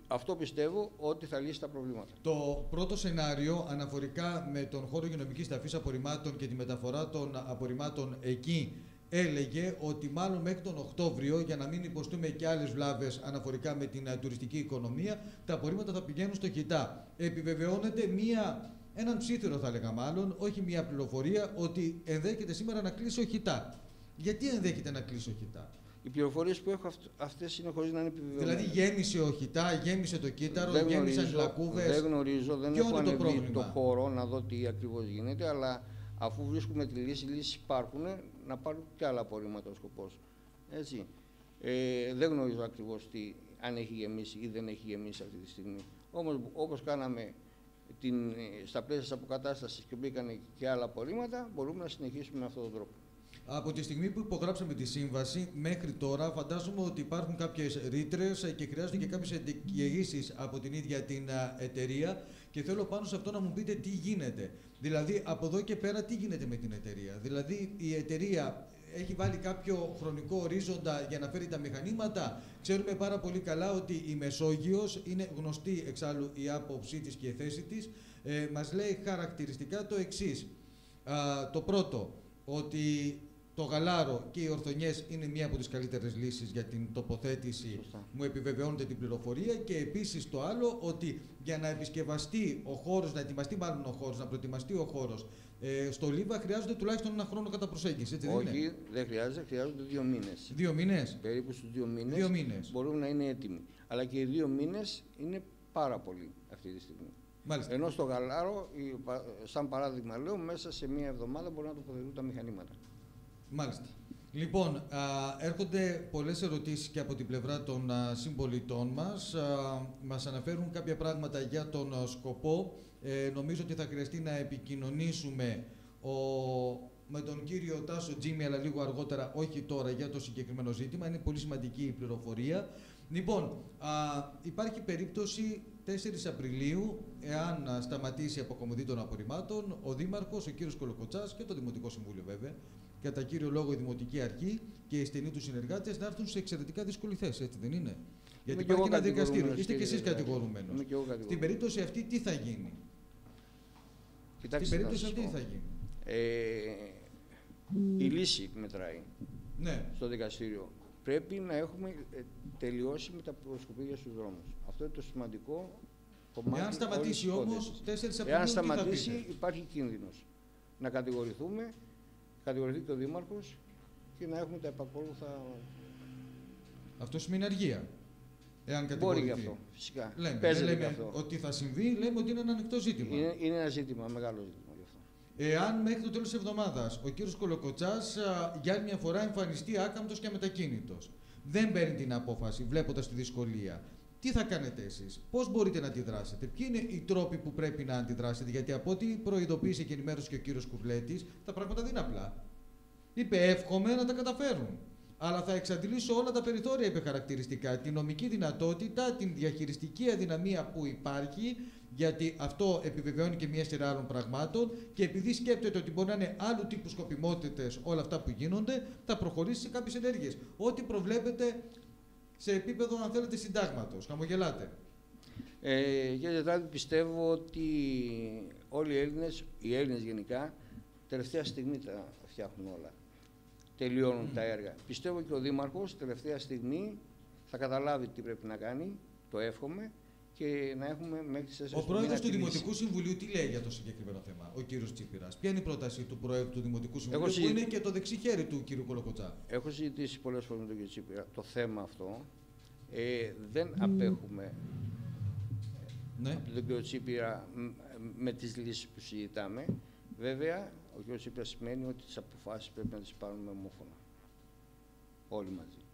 Αυτό πιστεύω ότι θα λύσει τα προβλήματα. Το πρώτο σενάριο αναφορικά με τον χώρο υγειονομικής ταφής απορριμμάτων και τη μεταφορά των απορριμμάτων εκεί έλεγε ότι μάλλον μέχρι τον Οκτώβριο, για να μην υποστούμε και άλλες βλάβες αναφορικά με την τουριστική οικονομία, τα απορρίμματα θα πηγαίνουν στο Χιτά. Επιβεβαιώνεται έναν ψήθυρο, θα έλεγα μάλλον, όχι μια πληροφορία, ότι ενδέχεται σήμερα να κλείσει ο Χιτά. Γιατί ενδέχεται να κλείσει ο Χιτά? Οι πληροφορίες που έχω αυτές είναι χωρίς να είναι επιβεβαιωμένες. Δηλαδή γέμισε ο Χιτά, γέμισε το Κύτταρο, γέμισαν οι λακκούβες. Δεν γνωρίζω, δεν έχω ανεβεί το χώρο να δω τι ακριβώς γίνεται, αλλά αφού βρίσκουμε τη λύση, λύσεις υπάρχουν, να πάρουν και άλλα απορρίμματα ο σκοπός. Έτσι. Δεν γνωρίζω ακριβώς αν έχει γεμίσει ή δεν έχει γεμίσει αυτή τη στιγμή. Όμως, όπως κάναμε στα πλαίσια της αποκατάστασης και μπήκαν και άλλα απορρίμματα, μπορούμε να συνεχίσουμε με αυτόν τον τρόπο. Από τη στιγμή που υπογράψαμε τη σύμβαση μέχρι τώρα, φαντάζομαι ότι υπάρχουν κάποιες ρήτρες και χρειάζονται και κάποιες εντεκιεγήσεις από την ίδια την εταιρεία, και θέλω πάνω σε αυτό να μου πείτε τι γίνεται. Δηλαδή, από εδώ και πέρα τι γίνεται με την εταιρεία? Δηλαδή, η εταιρεία έχει βάλει κάποιο χρονικό ορίζοντα για να φέρει τα μηχανήματα? Ξέρουμε πάρα πολύ καλά ότι η Μεσόγειος, είναι γνωστή εξάλλου η άποψή της και η θέση της, μας λέει χαρακτηριστικά το εξής. Το πρώτο, ότι το Γαλάρο και οι Ορθονιές είναι μία από τις καλύτερες λύσεις για την τοποθέτηση. Σωστά. Μου επιβεβαιώνεται την πληροφορία. Και επίσης το άλλο, ότι για να επισκευαστεί ο χώρος, να ετοιμαστεί μάλλον ο χώρος, να προετοιμαστεί ο χώρος στο Λίβα, χρειάζονται τουλάχιστον 1 χρόνο κατά προσέγγιση. Έτσι, όχι, δεν χρειάζεται, χρειάζονται 2 μήνες. 2 μήνες. Περίπου στους 2 μήνες μπορούν να είναι έτοιμοι. Αλλά και οι 2 μήνες είναι πάρα πολύ αυτή τη στιγμή. Μάλιστα. Ενώ στο Γαλάρο, σαν παράδειγμα λέω, μέσα σε 1 εβδομάδα μπορούν να τοποθετούν τα μηχανήματα. Μάλιστα. Λοιπόν, έρχονται πολλές ερωτήσεις και από την πλευρά των συμπολιτών μας. Μας αναφέρουν κάποια πράγματα για τον σκοπό. Νομίζω ότι θα χρειαστεί να επικοινωνήσουμε με τον κύριο Τάσο Τζίμι, αλλά λίγο αργότερα, όχι τώρα, για το συγκεκριμένο ζήτημα. Είναι πολύ σημαντική η πληροφορία. Λοιπόν, υπάρχει περίπτωση 4 Απριλίου, εάν σταματήσει η αποκομιδή των απορριμμάτων, ο Δήμαρχος, ο κύριος Κολοκοτσάς, και το Δημοτικό Συμβούλιο βέβαια, κατά κύριο λόγο η Δημοτική Αρχή και οι στενοί του συνεργάτες, να έρθουν σε εξαιρετικά δύσκολη θέση, έτσι δεν είναι? Γιατί υπάρχει ένα δικαστήριο. Είστε και εσείς κατηγορούμενος. Στην περίπτωση αυτή τι θα γίνει? Κοιτάξτε, στην περίπτωση αυτή τι θα γίνει? Η λύση μετράει, ναι, στο δικαστήριο. Πρέπει να έχουμε τελειώσει με τα προσκοπίδια στους δρόμους. Αυτό είναι το σημαντικό κομμάτι. Εάν σταματήσει όμως 4 Απριλίου, εάν σταματήσει, υπάρχει κίνδυνος να κατηγορηθεί και ο Δήμαρχος και να έχουμε τα επακόλουθα. Αυτό σημαίνει αργία. Εάν μπορεί γι' αυτό, φυσικά. Δεν λέμε αυτό ότι θα συμβεί, λέμε ότι είναι ένα ανοιχτό ζήτημα. Είναι ένα ζήτημα, μεγάλο ζήτημα γι' αυτό. Εάν μέχρι το τέλος της εβδομάδας ο κύριος Κολοκοτσάς για άλλη μια φορά εμφανιστεί άκαμπτος και αμετακίνητος, δεν παίρνει την απόφαση βλέποντας τη δυσκολία, τι θα κάνετε εσείς, πώς μπορείτε να αντιδράσετε, ποιοι είναι οι τρόποι που πρέπει να αντιδράσετε, γιατί από ό,τι προειδοποίησε και ενημέρωσε και ο κύριος Κουρλέτης, τα πράγματα δεν είναι απλά. Είπε, εύχομαι να τα καταφέρουν. Αλλά θα εξαντλήσω όλα τα περιθώρια, είπε χαρακτηριστικά, τη νομική δυνατότητα, την διαχειριστική αδυναμία που υπάρχει, γιατί αυτό επιβεβαιώνει και μια σειρά άλλων πραγμάτων, και επειδή σκέπτεται ότι μπορεί να είναι άλλου τύπου σκοπιμότητες όλα αυτά που γίνονται, θα προχωρήσει σε κάποιες ενέργειες. Ό,τι προβλέπετε σε επίπεδο, αν θέλετε, συντάγματος. Χαμογελάτε. Κύριε Τετράδη, πιστεύω ότι όλοι οι Έλληνες γενικά, τελευταία στιγμή τα φτιάχνουν όλα. Τελειώνουν τα έργα. Πιστεύω και ο Δήμαρχος τελευταία στιγμή θα καταλάβει τι πρέπει να κάνει, το εύχομαι, και να έχουμε μέχρι τις 4 Ο πρόεδρος του Δημοτικού Συμβουλίου τι λέει για το συγκεκριμένο θέμα, ο κύριος Τσίπηρας? Ποια είναι η πρόταση του πρόεδρου του Δημοτικού Συμβουλίου, που είναι και το δεξί χέρι του κύριου Κολοκοτσά? Έχω συζητήσει πολλές φορές με τον κύριο Τσίπηρα το θέμα αυτό. Δεν απέχουμε από τον κύριο Τσίπηρα με τις λύσεις που συζητάμε. Βέβαια, ο κ. Τσίπρας σημαίνει ότι τις αποφάσεις πρέπει να τις πάρουμε ομόφωνα. Όλοι μαζί.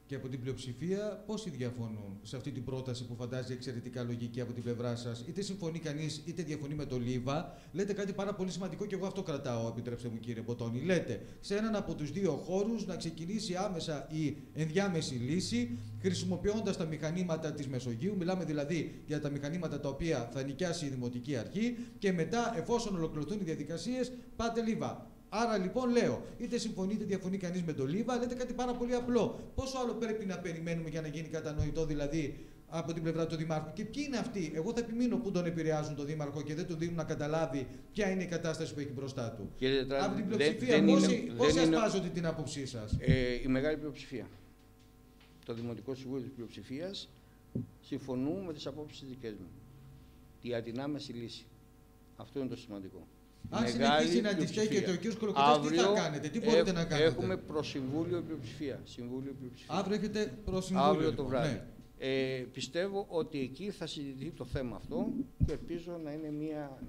Και από την πλειοψηφία, πόσοι διαφωνούν σε αυτή την πρόταση που φαντάζει εξαιρετικά λογική από την πλευρά σας? Είτε συμφωνεί κανείς, είτε διαφωνεί με το ΛΥΒΑ. Λέτε κάτι πάρα πολύ σημαντικό και εγώ αυτό κρατάω, επιτρέψτε μου κύριε Μποτώνη. Λέτε, σε έναν από τους δύο χώρους να ξεκινήσει άμεσα η ενδιάμεση λύση, χρησιμοποιώντας τα μηχανήματα της Μεσογείου. Μιλάμε δηλαδή για τα μηχανήματα τα οποία θα νοικιάσει η Δημοτική Αρχή, και μετά, εφόσον ολοκληρωθούν οι διαδικασίες, πάτε ΛΥΒΑ. Άρα λοιπόν λέω, είτε συμφωνεί είτε διαφωνεί κανείς με το ΛΥΒΑ, λέτε κάτι πάρα πολύ απλό. Πόσο άλλο πρέπει να περιμένουμε για να γίνει κατανοητό δηλαδή από την πλευρά του Δημάρχου? Και ποιοι είναι αυτοί? Εγώ θα επιμείνω που τον επηρεάζουν τον Δήμαρχο και δεν του δίνουν να καταλάβει ποια είναι η κατάσταση που έχει μπροστά του. Από την πλειοψηφία, πόσοι ασπάζονται την άποψή σας? Η μεγάλη πλειοψηφία. Το Δημοτικό Συμβούλιο της Πλειοψηφίας συμφωνούν με τις απόψεις της δικές μου. Η αδυνάμεση λύση. Αυτό είναι το σημαντικό. Αν συνεχίσει να αντιστέκεται ο κ. Κολοκοτσάς, τι θα κάνετε, τι μπορείτε να κάνετε? Έχουμε προσυμβούλιο πλειοψηφία. Αύριο έχετε προσυμβούλιο. Αύριο το βράδυ. Ναι. Πιστεύω ότι εκεί θα συζητηθεί το θέμα αυτό και ελπίζω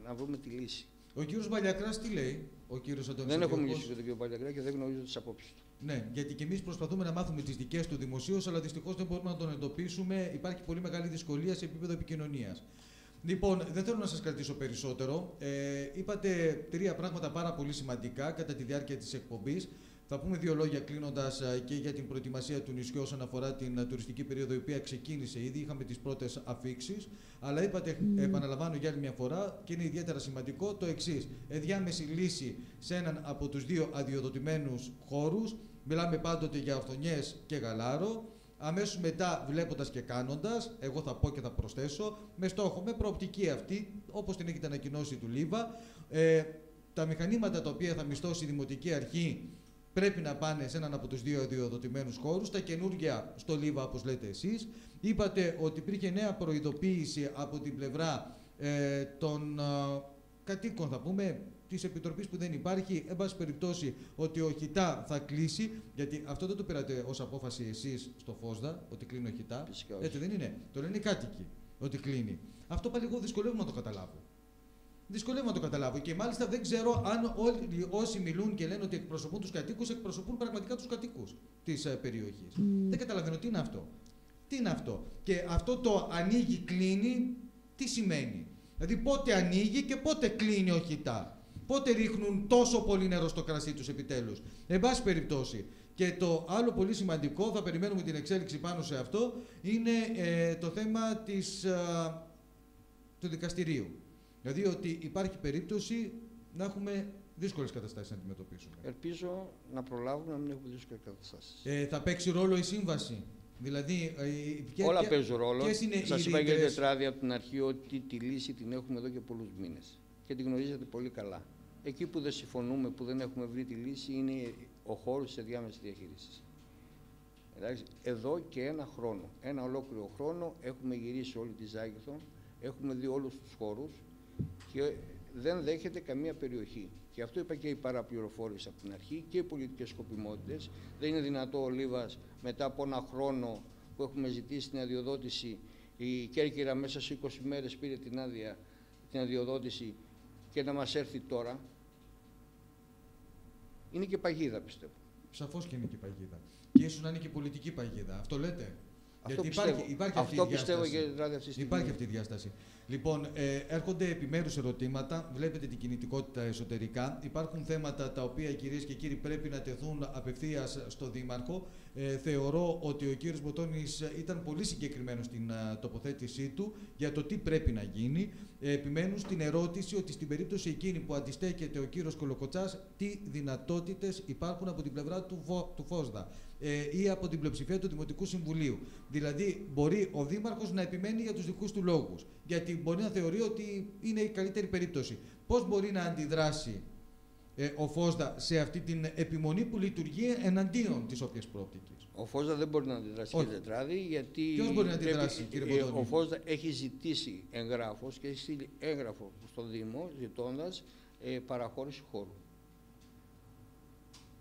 να βρούμε τη λύση. Ο κ. Μπαλιακράς τι λέει, ο κ. Αντώνης? Δεν έχω μιλήσει με τον κ. Μπαλιακρά και δεν γνωρίζω τις απόψεις του. Ναι, γιατί και εμείς προσπαθούμε να μάθουμε τις δικές του δημοσίως, αλλά δυστυχώς δεν μπορούμε να τον εντοπίσουμε. Υπάρχει πολύ μεγάλη δυσκολία σε επίπεδο επικοινωνίας. Λοιπόν, δεν θέλω να σας κρατήσω περισσότερο. Είπατε 3 πράγματα πάρα πολύ σημαντικά κατά τη διάρκεια της εκπομπής. Θα πούμε 2 λόγια κλείνοντας και για την προετοιμασία του νησιού όσον αφορά την τουριστική περίοδο, η οποία ξεκίνησε ήδη. Είχαμε τις πρώτες αφίξεις. Αλλά είπατε, επαναλαμβάνω για άλλη μια φορά, και είναι ιδιαίτερα σημαντικό το εξής: ενδιάμεση λύση σε έναν από τους 2 αδειοδοτημένους χώρους. Μιλάμε πάντοτε για Αυθονιές και Γαλάρο. Αμέσως μετά, βλέποντας και κάνοντας, εγώ θα πω και θα προσθέσω, με στόχο, με προοπτική αυτή, όπως την έχετε ανακοινώσει του ΛΥΒΑ, τα μηχανήματα τα οποία θα μισθώσει η Δημοτική Αρχή πρέπει να πάνε σε έναν από τους 2 αδειοδοτημένους χώρους, τα καινούργια στο ΛΥΒΑ, όπως λέτε εσείς. Είπατε ότι υπήρχε νέα προειδοποίηση από την πλευρά των κατοίκων, θα πούμε, της Επιτροπής που δεν υπάρχει, εν πάση περιπτώσει, ότι ο ΧΙΤΑ θα κλείσει, γιατί αυτό δεν το πήρατε ως απόφαση εσείς στο ΦΟΣΔΑ, ότι κλείνει ο ΧΙΤΑ. Έτσι δεν είναι? Το λένε οι κάτοικοι ότι κλείνει. Αυτό πάλι εγώ δυσκολεύομαι να το καταλάβω. Δυσκολεύομαι να το καταλάβω, και μάλιστα δεν ξέρω αν όλοι όσοι μιλούν και λένε ότι εκπροσωπούν τους κατοίκους, εκπροσωπούν πραγματικά τους κατοίκους της περιοχής. Δεν καταλαβαίνω τι είναι αυτό. Τι είναι αυτό? Και αυτό το ανοίγει-κλείνει, τι σημαίνει? Δηλαδή πότε ανοίγει και πότε κλείνει ο ΧΙΤΑ? Πότε ρίχνουν τόσο πολύ νερό στο κρασί τους επιτέλους? Εν πάση περιπτώσει. Και το άλλο πολύ σημαντικό, θα περιμένουμε την εξέλιξη πάνω σε αυτό, είναι το θέμα του δικαστηρίου. Δηλαδή ότι υπάρχει περίπτωση να έχουμε δύσκολες καταστάσεις να αντιμετωπίσουμε. Ελπίζω να προλάβουμε να μην έχουμε δύσκολες καταστάσεις. Θα παίξει ρόλο η σύμβαση? Δηλαδή, όλα παίζουν ρόλο. Σας είπα, κύριε Τετράδη, από την αρχή ότι τη λύση την έχουμε εδώ και πολλούς μήνες και την γνωρίζετε πολύ καλά. Εκεί που δεν συμφωνούμε, που δεν έχουμε βρει τη λύση, είναι ο χώρος της ενδιάμεσης διαχείρισης. Εδώ και ένα χρόνο, ένα ολόκληρο χρόνο, έχουμε γυρίσει όλη τη Ζάκυνθο Έχουμε δει όλους τους χώρους και δεν δέχεται καμία περιοχή. Και αυτό είπα και η παραπληροφόρηση από την αρχή και οι πολιτικές σκοπιμότητες. Δεν είναι δυνατό ο Λίβας μετά από ένα χρόνο που έχουμε ζητήσει την αδειοδότηση, η Κέρκυρα μέσα σε 20 μέρες πήρε την άδεια, την αδειοδότηση και να μας έρθει τώρα. Είναι και παγίδα, πιστεύω. Σαφώς και είναι και παγίδα. Και ίσως να είναι και πολιτική παγίδα. Αυτό λέτε. Αυτό Γιατί πιστεύω. υπάρχει Αυτό αυτή η πιστεύω διάσταση. και δηλαδή αυτή τη στιγμή. Υπάρχει αυτή η διάσταση. Λοιπόν, έρχονται επιμέρους ερωτήματα. Βλέπετε την κινητικότητα εσωτερικά. Υπάρχουν θέματα τα οποία, κυρίες και κύριοι, πρέπει να τεθούν απευθείας στο Δήμαρχο. Θεωρώ ότι ο κύριος Μποτώνης ήταν πολύ συγκεκριμένος στην τοποθέτησή του για το τι πρέπει να γίνει. Επιμένουν στην ερώτηση ότι στην περίπτωση εκείνη που αντιστέκεται ο κύριος Κολοκοτσάς, τι δυνατότητες υπάρχουν από την πλευρά του Φόσδα ή από την πλειοψηφία του Δημοτικού Συμβουλίου. Δηλαδή, μπορεί ο Δήμαρχος να επιμένει για τους δικούς του λόγους, γιατί μπορεί να θεωρεί ότι είναι η καλύτερη περίπτωση. Πώς μπορεί να αντιδράσει ο Φόσδα σε αυτή την επιμονή που λειτουργεί εναντίον της όποιας προοπτικής? Ο Φόσδα δεν μπορεί να αντιδράσει, κύριε Τετράδη, γιατί. Ποιος μπορεί να αντιδράσει, κύριε Μποτώνη? Ο Φόσδα έχει ζητήσει εγγράφος και έχει στείλει έγγραφο στο Δήμο, ζητώντας παραχώρηση χώρου.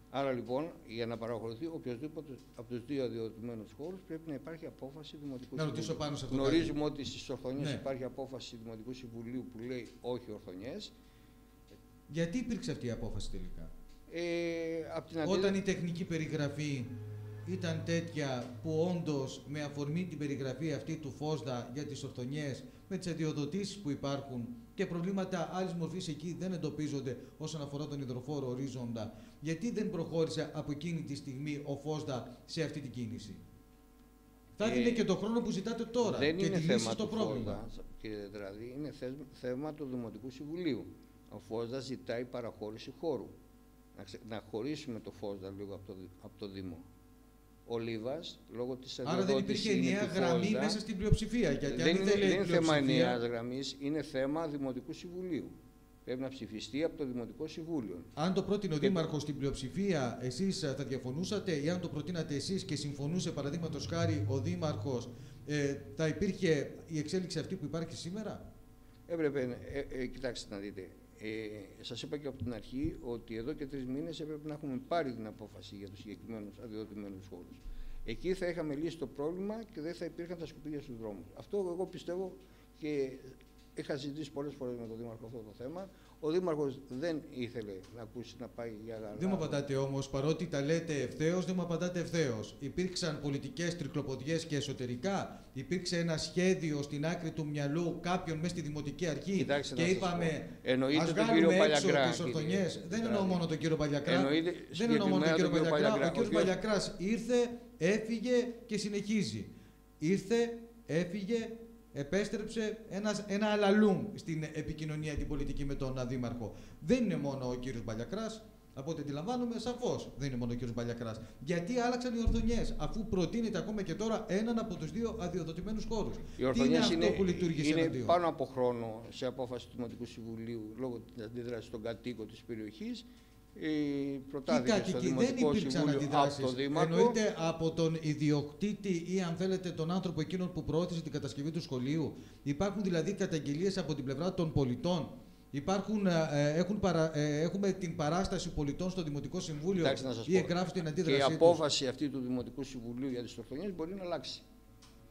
Άρα λοιπόν, για να παραχωρηθεί οποιοδήποτε από τους δύο αδειοδοτημένους χώρους, πρέπει να υπάρχει απόφαση Δημοτικού Συμβουλίου. Να ρωτήσω πάνω σε αυτό. Γνωρίζουμε ότι στις Ορθονιές Ναι. υπάρχει απόφαση Δημοτικού Συμβουλίου που λέει όχι Ορθονιές. Γιατί υπήρξε αυτή η απόφαση τελικά? Απ' την Όταν η τεχνική περιγραφή ήταν τέτοια που όντως με αφορμή την περιγραφή αυτή του Φόσδα για τις Ορθονιές, με τις αδειοδοτήσεις που υπάρχουν και προβλήματα άλλης μορφής εκεί δεν εντοπίζονται όσον αφορά τον υδροφόρο ορίζοντα, γιατί δεν προχώρησε από εκείνη τη στιγμή ο Φόσδα σε αυτή την κίνηση? Θα έδινε και το χρόνο που ζητάτε τώρα δεν και είναι τη λύση θέμα στο του πρόβλημα. Φόσδα, κύριε Τετράδη, είναι θέμα του Δημοτικού Συμβουλίου. Ο Φόσδα ζητάει παραχώρηση χώρου. Να χωρίσουμε το Φόσδα λίγο από το Δήμο. Ο Λίβας, λόγω της αδειοδότησης. Άρα δεν υπήρχε ενιαία γραμμή μέσα στην πλειοψηφία. Γιατί δεν είναι θέμα πλειοψηφία... ενιαίας γραμμής, είναι θέμα Δημοτικού Συμβουλίου. Πρέπει να ψηφιστεί από το Δημοτικό Συμβούλιο. Αν το πρότεινε ο Δήμαρχος στην πλειοψηφία, εσείς θα διαφωνούσατε, ή αν το προτείνατε εσείς και συμφωνούσε, παραδείγματος χάρη, ο Δήμαρχος, θα υπήρχε η εξέλιξη αυτή που υπάρχει σήμερα? Έπρεπε, κοιτάξτε να δείτε. Σας είπα και από την αρχή ότι εδώ και 3 μήνες έπρεπε να έχουμε πάρει την απόφαση για τους συγκεκριμένους αδειοδοτημένους χώρους. Εκεί θα είχαμε λύσει το πρόβλημα και δεν θα υπήρχαν τα σκουπίδια στους δρόμους. Αυτό εγώ πιστεύω και είχα συζητήσει πολλές φορές με τον Δήμαρχο αυτό το θέμα. Ο Δήμαρχος δεν ήθελε να ακούσει να πάει για γαλά. Δεν μου απαντάτε όμως, παρότι τα λέτε ευθέως, δεν μου απαντάτε ευθέως. Υπήρξαν πολιτικές τρικλοποδιές και εσωτερικά. Υπήρξε ένα σχέδιο στην άκρη του μυαλού κάποιον μέσα στη Δημοτική Αρχή. Κοιτάξτε, και είπαμε, ας βγάλουμε έξω τις Ορθονιές. Δεν εννοώ μόνο τον κύριο Παλιακρά. Δεν εννοώ μόνο τον κύριο Παλιακρά. Ο κύριος Παλιακράς ήρθε, έφυγε και συνεχίζει. Ήρθε, έφυγε, επέστρεψε ένα αλαλούμ στην επικοινωνία την πολιτική με τον Δήμαρχο. Δεν είναι μόνο ο κύριος Μπαλιακράς, από ό,τι αντιλαμβάνομαι, σαφώς δεν είναι μόνο ο κύριος Μπαλιακράς. Γιατί άλλαξαν οι Ορθονιές, αφού προτείνεται ακόμα και τώρα έναν από τους δύο αδειοδοτημένους χώρους? Οι Ορθονιές είναι πάνω από χρόνο σε απόφαση του Δημοτικού Συμβουλίου λόγω της αντίδρασης των κατοίκων της περιοχής. Προτάθηκε στο Δημοτικό Συμβούλιο από το Δήμαρχο. Εννοείται από τον ιδιοκτήτη ή, αν θέλετε, τον άνθρωπο εκείνον που προώθησε την κατασκευή του σχολείου? Υπάρχουν δηλαδή καταγγελίες από την πλευρά των πολιτών? Έχουμε την παράσταση πολιτών στο Δημοτικό Συμβούλιο ή εγγράφει την αντίδρασή τους? Και η απόφαση αυτή του Δημοτικού Συμβουλίου για τις Ορθονιές μπορεί να αλλάξει.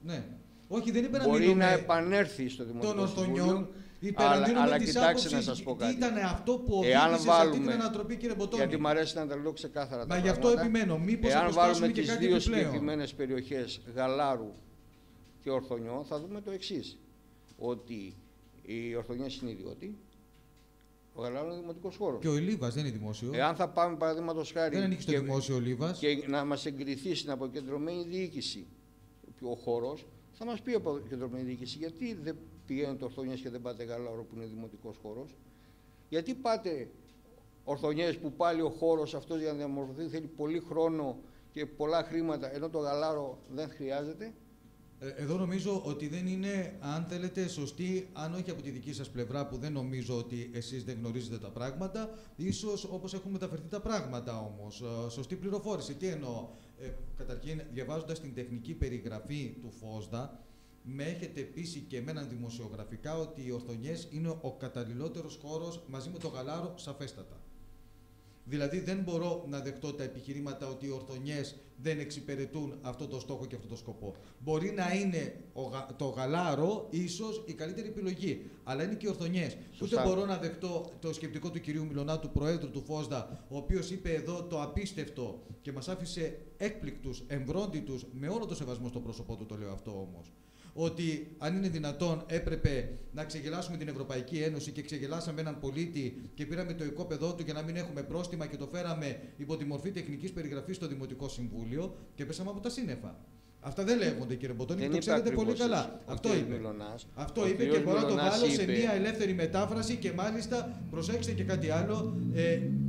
Ναι. Όχι, δεν είπε να μπορεί μιλούμε να επανέλθει στο Δημοτικό Συμβούλιο. Αλλά κοιτάξτε να σας πω κάτι. Τι ήταν αυτό που οδήγησε σε αυτή την ανατροπή, κύριε Μποτώνη? Γιατί μου αρέσει να τα λέω ξεκάθαρα. Μα γι' αυτό επιμένω. Μήπως εάν βάλουμε και τις κάτι δύο επιπλέον? συγκεκριμένες περιοχές, Γαλάρου και Ορθονιό, θα δούμε το εξής. Ότι οι Ορθονιές είναι ιδιώτη, ο Γαλάρου είναι δημοτικός χώρος. Και ο Λίβας δεν είναι δημόσιο. Εάν θα πάμε παραδείγματος χάρη. Δεν ανήκει στο δημόσιο ο Λίβας. Και να μας εγκριθεί στην αποκεντρωμένη διοίκηση ο χώρος, θα μας πει από την κεντρωμένη διοίκηση γιατί δεν πηγαίνετε Ορθονιές και δεν πάτε Γαλάρο που είναι δημοτικός χώρος. Γιατί πάτε Ορθονιές που πάλι ο χώρος αυτός για να διαμορφωθεί θέλει πολύ χρόνο και πολλά χρήματα, ενώ το Γαλάρο δεν χρειάζεται. Εδώ νομίζω ότι δεν είναι, αν θέλετε, σωστή, αν όχι από τη δική σας πλευρά, που δεν νομίζω ότι εσείς δεν γνωρίζετε τα πράγματα, ίσως όπως έχουν μεταφερθεί τα πράγματα όμως. Σωστή πληροφόρηση. Τι εννοώ? Καταρχήν, διαβάζοντας την τεχνική περιγραφή του Φόσδα, με έχετε πείσει και εμένα δημοσιογραφικά ότι οι Ορθονιές είναι ο καταλληλότερος χώρος μαζί με το Γαλάρο, σαφέστατα. Δηλαδή δεν μπορώ να δεχτώ τα επιχειρήματα ότι οι Ορθονιές δεν εξυπηρετούν αυτό το στόχο και αυτό το σκοπό. Μπορεί να είναι το Γαλάρο ίσως η καλύτερη επιλογή, αλλά είναι και οι Ορθονιές. Ούτε μπορώ να δεχτώ το σκεπτικό του κυρίου Μιλωνά, του Προέδρου του ΦΟΣΔΑ, ο οποίος είπε εδώ το απίστευτο και μας άφησε έκπληκτους, εμβρόντιτους, με όλο το σεβασμό στο πρόσωπό του το λέω αυτό όμως, ότι αν είναι δυνατόν έπρεπε να ξεγελάσουμε την Ευρωπαϊκή Ένωση και ξεγελάσαμε έναν πολίτη και πήραμε το οικόπεδό του για να μην έχουμε πρόστιμα και το φέραμε υπό τη μορφή τεχνικής περιγραφής στο Δημοτικό Συμβούλιο και πέσαμε από τα σύννεφα. Αυτά δεν λέγονται, κύριε Μποτώνη, και το ξέρετε πολύ καλά. Αυτό είπε. Αυτό είπε και μπορώ να το βάλω σε μια ελεύθερη μετάφραση και μάλιστα, προσέξτε και κάτι άλλο,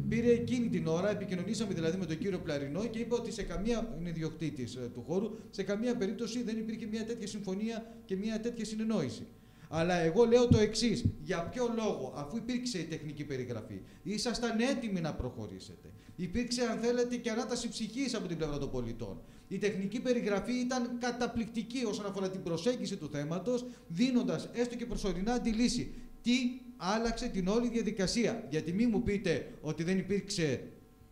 πήρε εκείνη την ώρα, επικοινωνήσαμε δηλαδή με τον κύριο Πλαρινό και είπε ότι σε καμία, είναι ιδιοκτήτης του χώρου, σε καμία περίπτωση δεν υπήρχε μια τέτοια συμφωνία και μια τέτοια συνεννόηση. Αλλά εγώ λέω το εξής, για ποιο λόγο, αφού υπήρξε η τεχνική περιγραφή, ήσασταν έτοιμοι να προχωρήσετε. Υπήρξε, αν θέλετε, και ανάταση ψυχής από την πλευρά των πολιτών. Η τεχνική περιγραφή ήταν καταπληκτική όσον αφορά την προσέγγιση του θέματος, δίνοντας έστω και προσωρινά τη λύση. Τι άλλαξε την όλη διαδικασία? Γιατί μην μου πείτε ότι δεν υπήρξε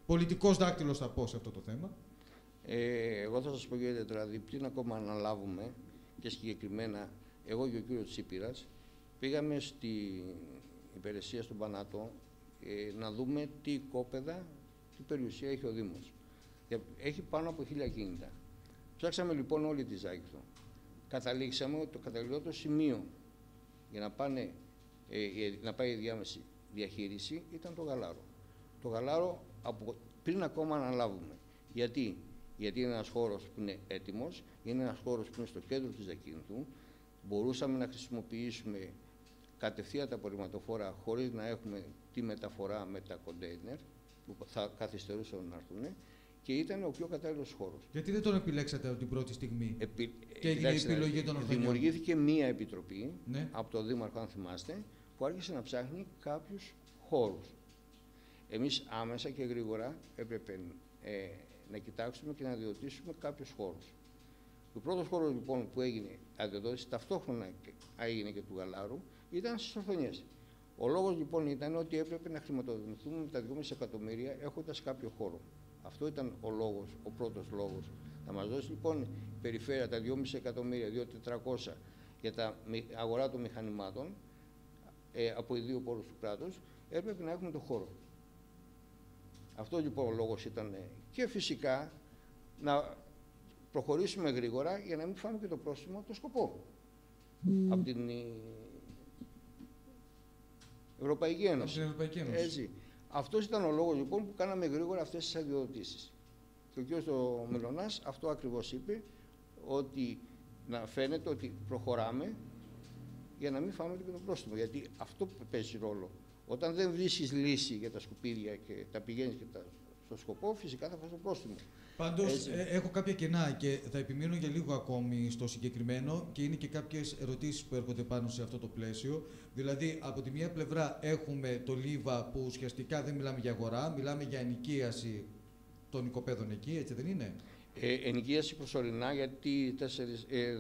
πολιτικός δάκτυλος στα πω σε αυτό το θέμα. Εγώ θα σας πω, κύριε Τετράδη, πριν ακόμα αναλάβουμε και συγκεκριμένα εγώ και ο κύριος Τσίπηρας πήγαμε στην υπηρεσία στον Πανάτο να δούμε τι οικόπεδα, τι περιουσία έχει ο Δήμος. Έχει πάνω από 1000 κίνητα. Ψάξαμε λοιπόν όλη τη Ζάκηθο. Καταλήξαμε ότι το καταλληλότερο σημείο για να πάει η διάμεση διαχείριση ήταν το Γαλάρο. Το Γαλάρο πριν ακόμα αναλάβουμε. Γιατί είναι ένας χώρος που είναι έτοιμος, είναι ένας χώρος που είναι στο κέντρο της Ζακίνθου. Μπορούσαμε να χρησιμοποιήσουμε κατευθείαν τα απορριμματοφόρα χωρίς να έχουμε τη μεταφορά με τα κοντέινερ που θα καθυστερούσαν να έρθουν και ήταν ο πιο κατάλληλος χώρος. Γιατί δεν τον επιλέξατε από την πρώτη στιγμή και έγινε η επιλογή των Ορθονιών? Δημιουργήθηκε μία επιτροπή από τον Δήμαρχο, αν θυμάστε, που άρχισε να ψάχνει κάποιους χώρους. Εμείς άμεσα και γρήγορα έπρεπε να κοιτάξουμε και να αδειοδοτήσουμε κάποιους χώρους. Ο πρώτος χώρος λοιπόν που έγινε αδειοδότηση, ταυτόχρονα έγινε και του Γαλάρου, ήταν στις Ορθονιές. Ο λόγος λοιπόν ήταν ότι έπρεπε να χρηματοδοτηθούμε με τα 2,5 εκατομμύρια έχοντας κάποιο χώρο. Αυτό ήταν ο λόγος, ο πρώτος λόγος. Να μας δώσει λοιπόν η περιφέρεια τα 2,5 εκατομμύρια, 2.400 για τα αγορά των μηχανημάτων από οι δύο πόρους του κράτους, έπρεπε να έχουμε το χώρο. Αυτό λοιπόν ο λόγος ήταν και φυσικά να προχωρήσουμε γρήγορα για να μην φάμε και το πρόστιμο το σκοπό από την Ευρωπαϊκή Ένωση. Έτσι. Αυτός ήταν ο λόγος λοιπόν που κάναμε γρήγορα αυτές τις αδειοδοτήσεις. Και ο κ. Μιλωνάς αυτό ακριβώς είπε, ότι να φαίνεται ότι προχωράμε για να μην φάμε και το πρόστιμο. Γιατί αυτό παίζει ρόλο. Όταν δεν βρίσκεις λύση για τα σκουπίδια και τα πηγαίνεις και στο σκοπό, φυσικά θα φας το πρόστιμο. Πάντως, έχω κάποια κενά και θα επιμείνω για λίγο ακόμη στο συγκεκριμένο και είναι και κάποιες ερωτήσεις που έρχονται πάνω σε αυτό το πλαίσιο. Δηλαδή, από τη μία πλευρά έχουμε το Λίβα που ουσιαστικά δεν μιλάμε για αγορά, μιλάμε για ενοικίαση των οικοπαίδων εκεί, έτσι δεν είναι? Ενοικίαση προσωρινά, γιατί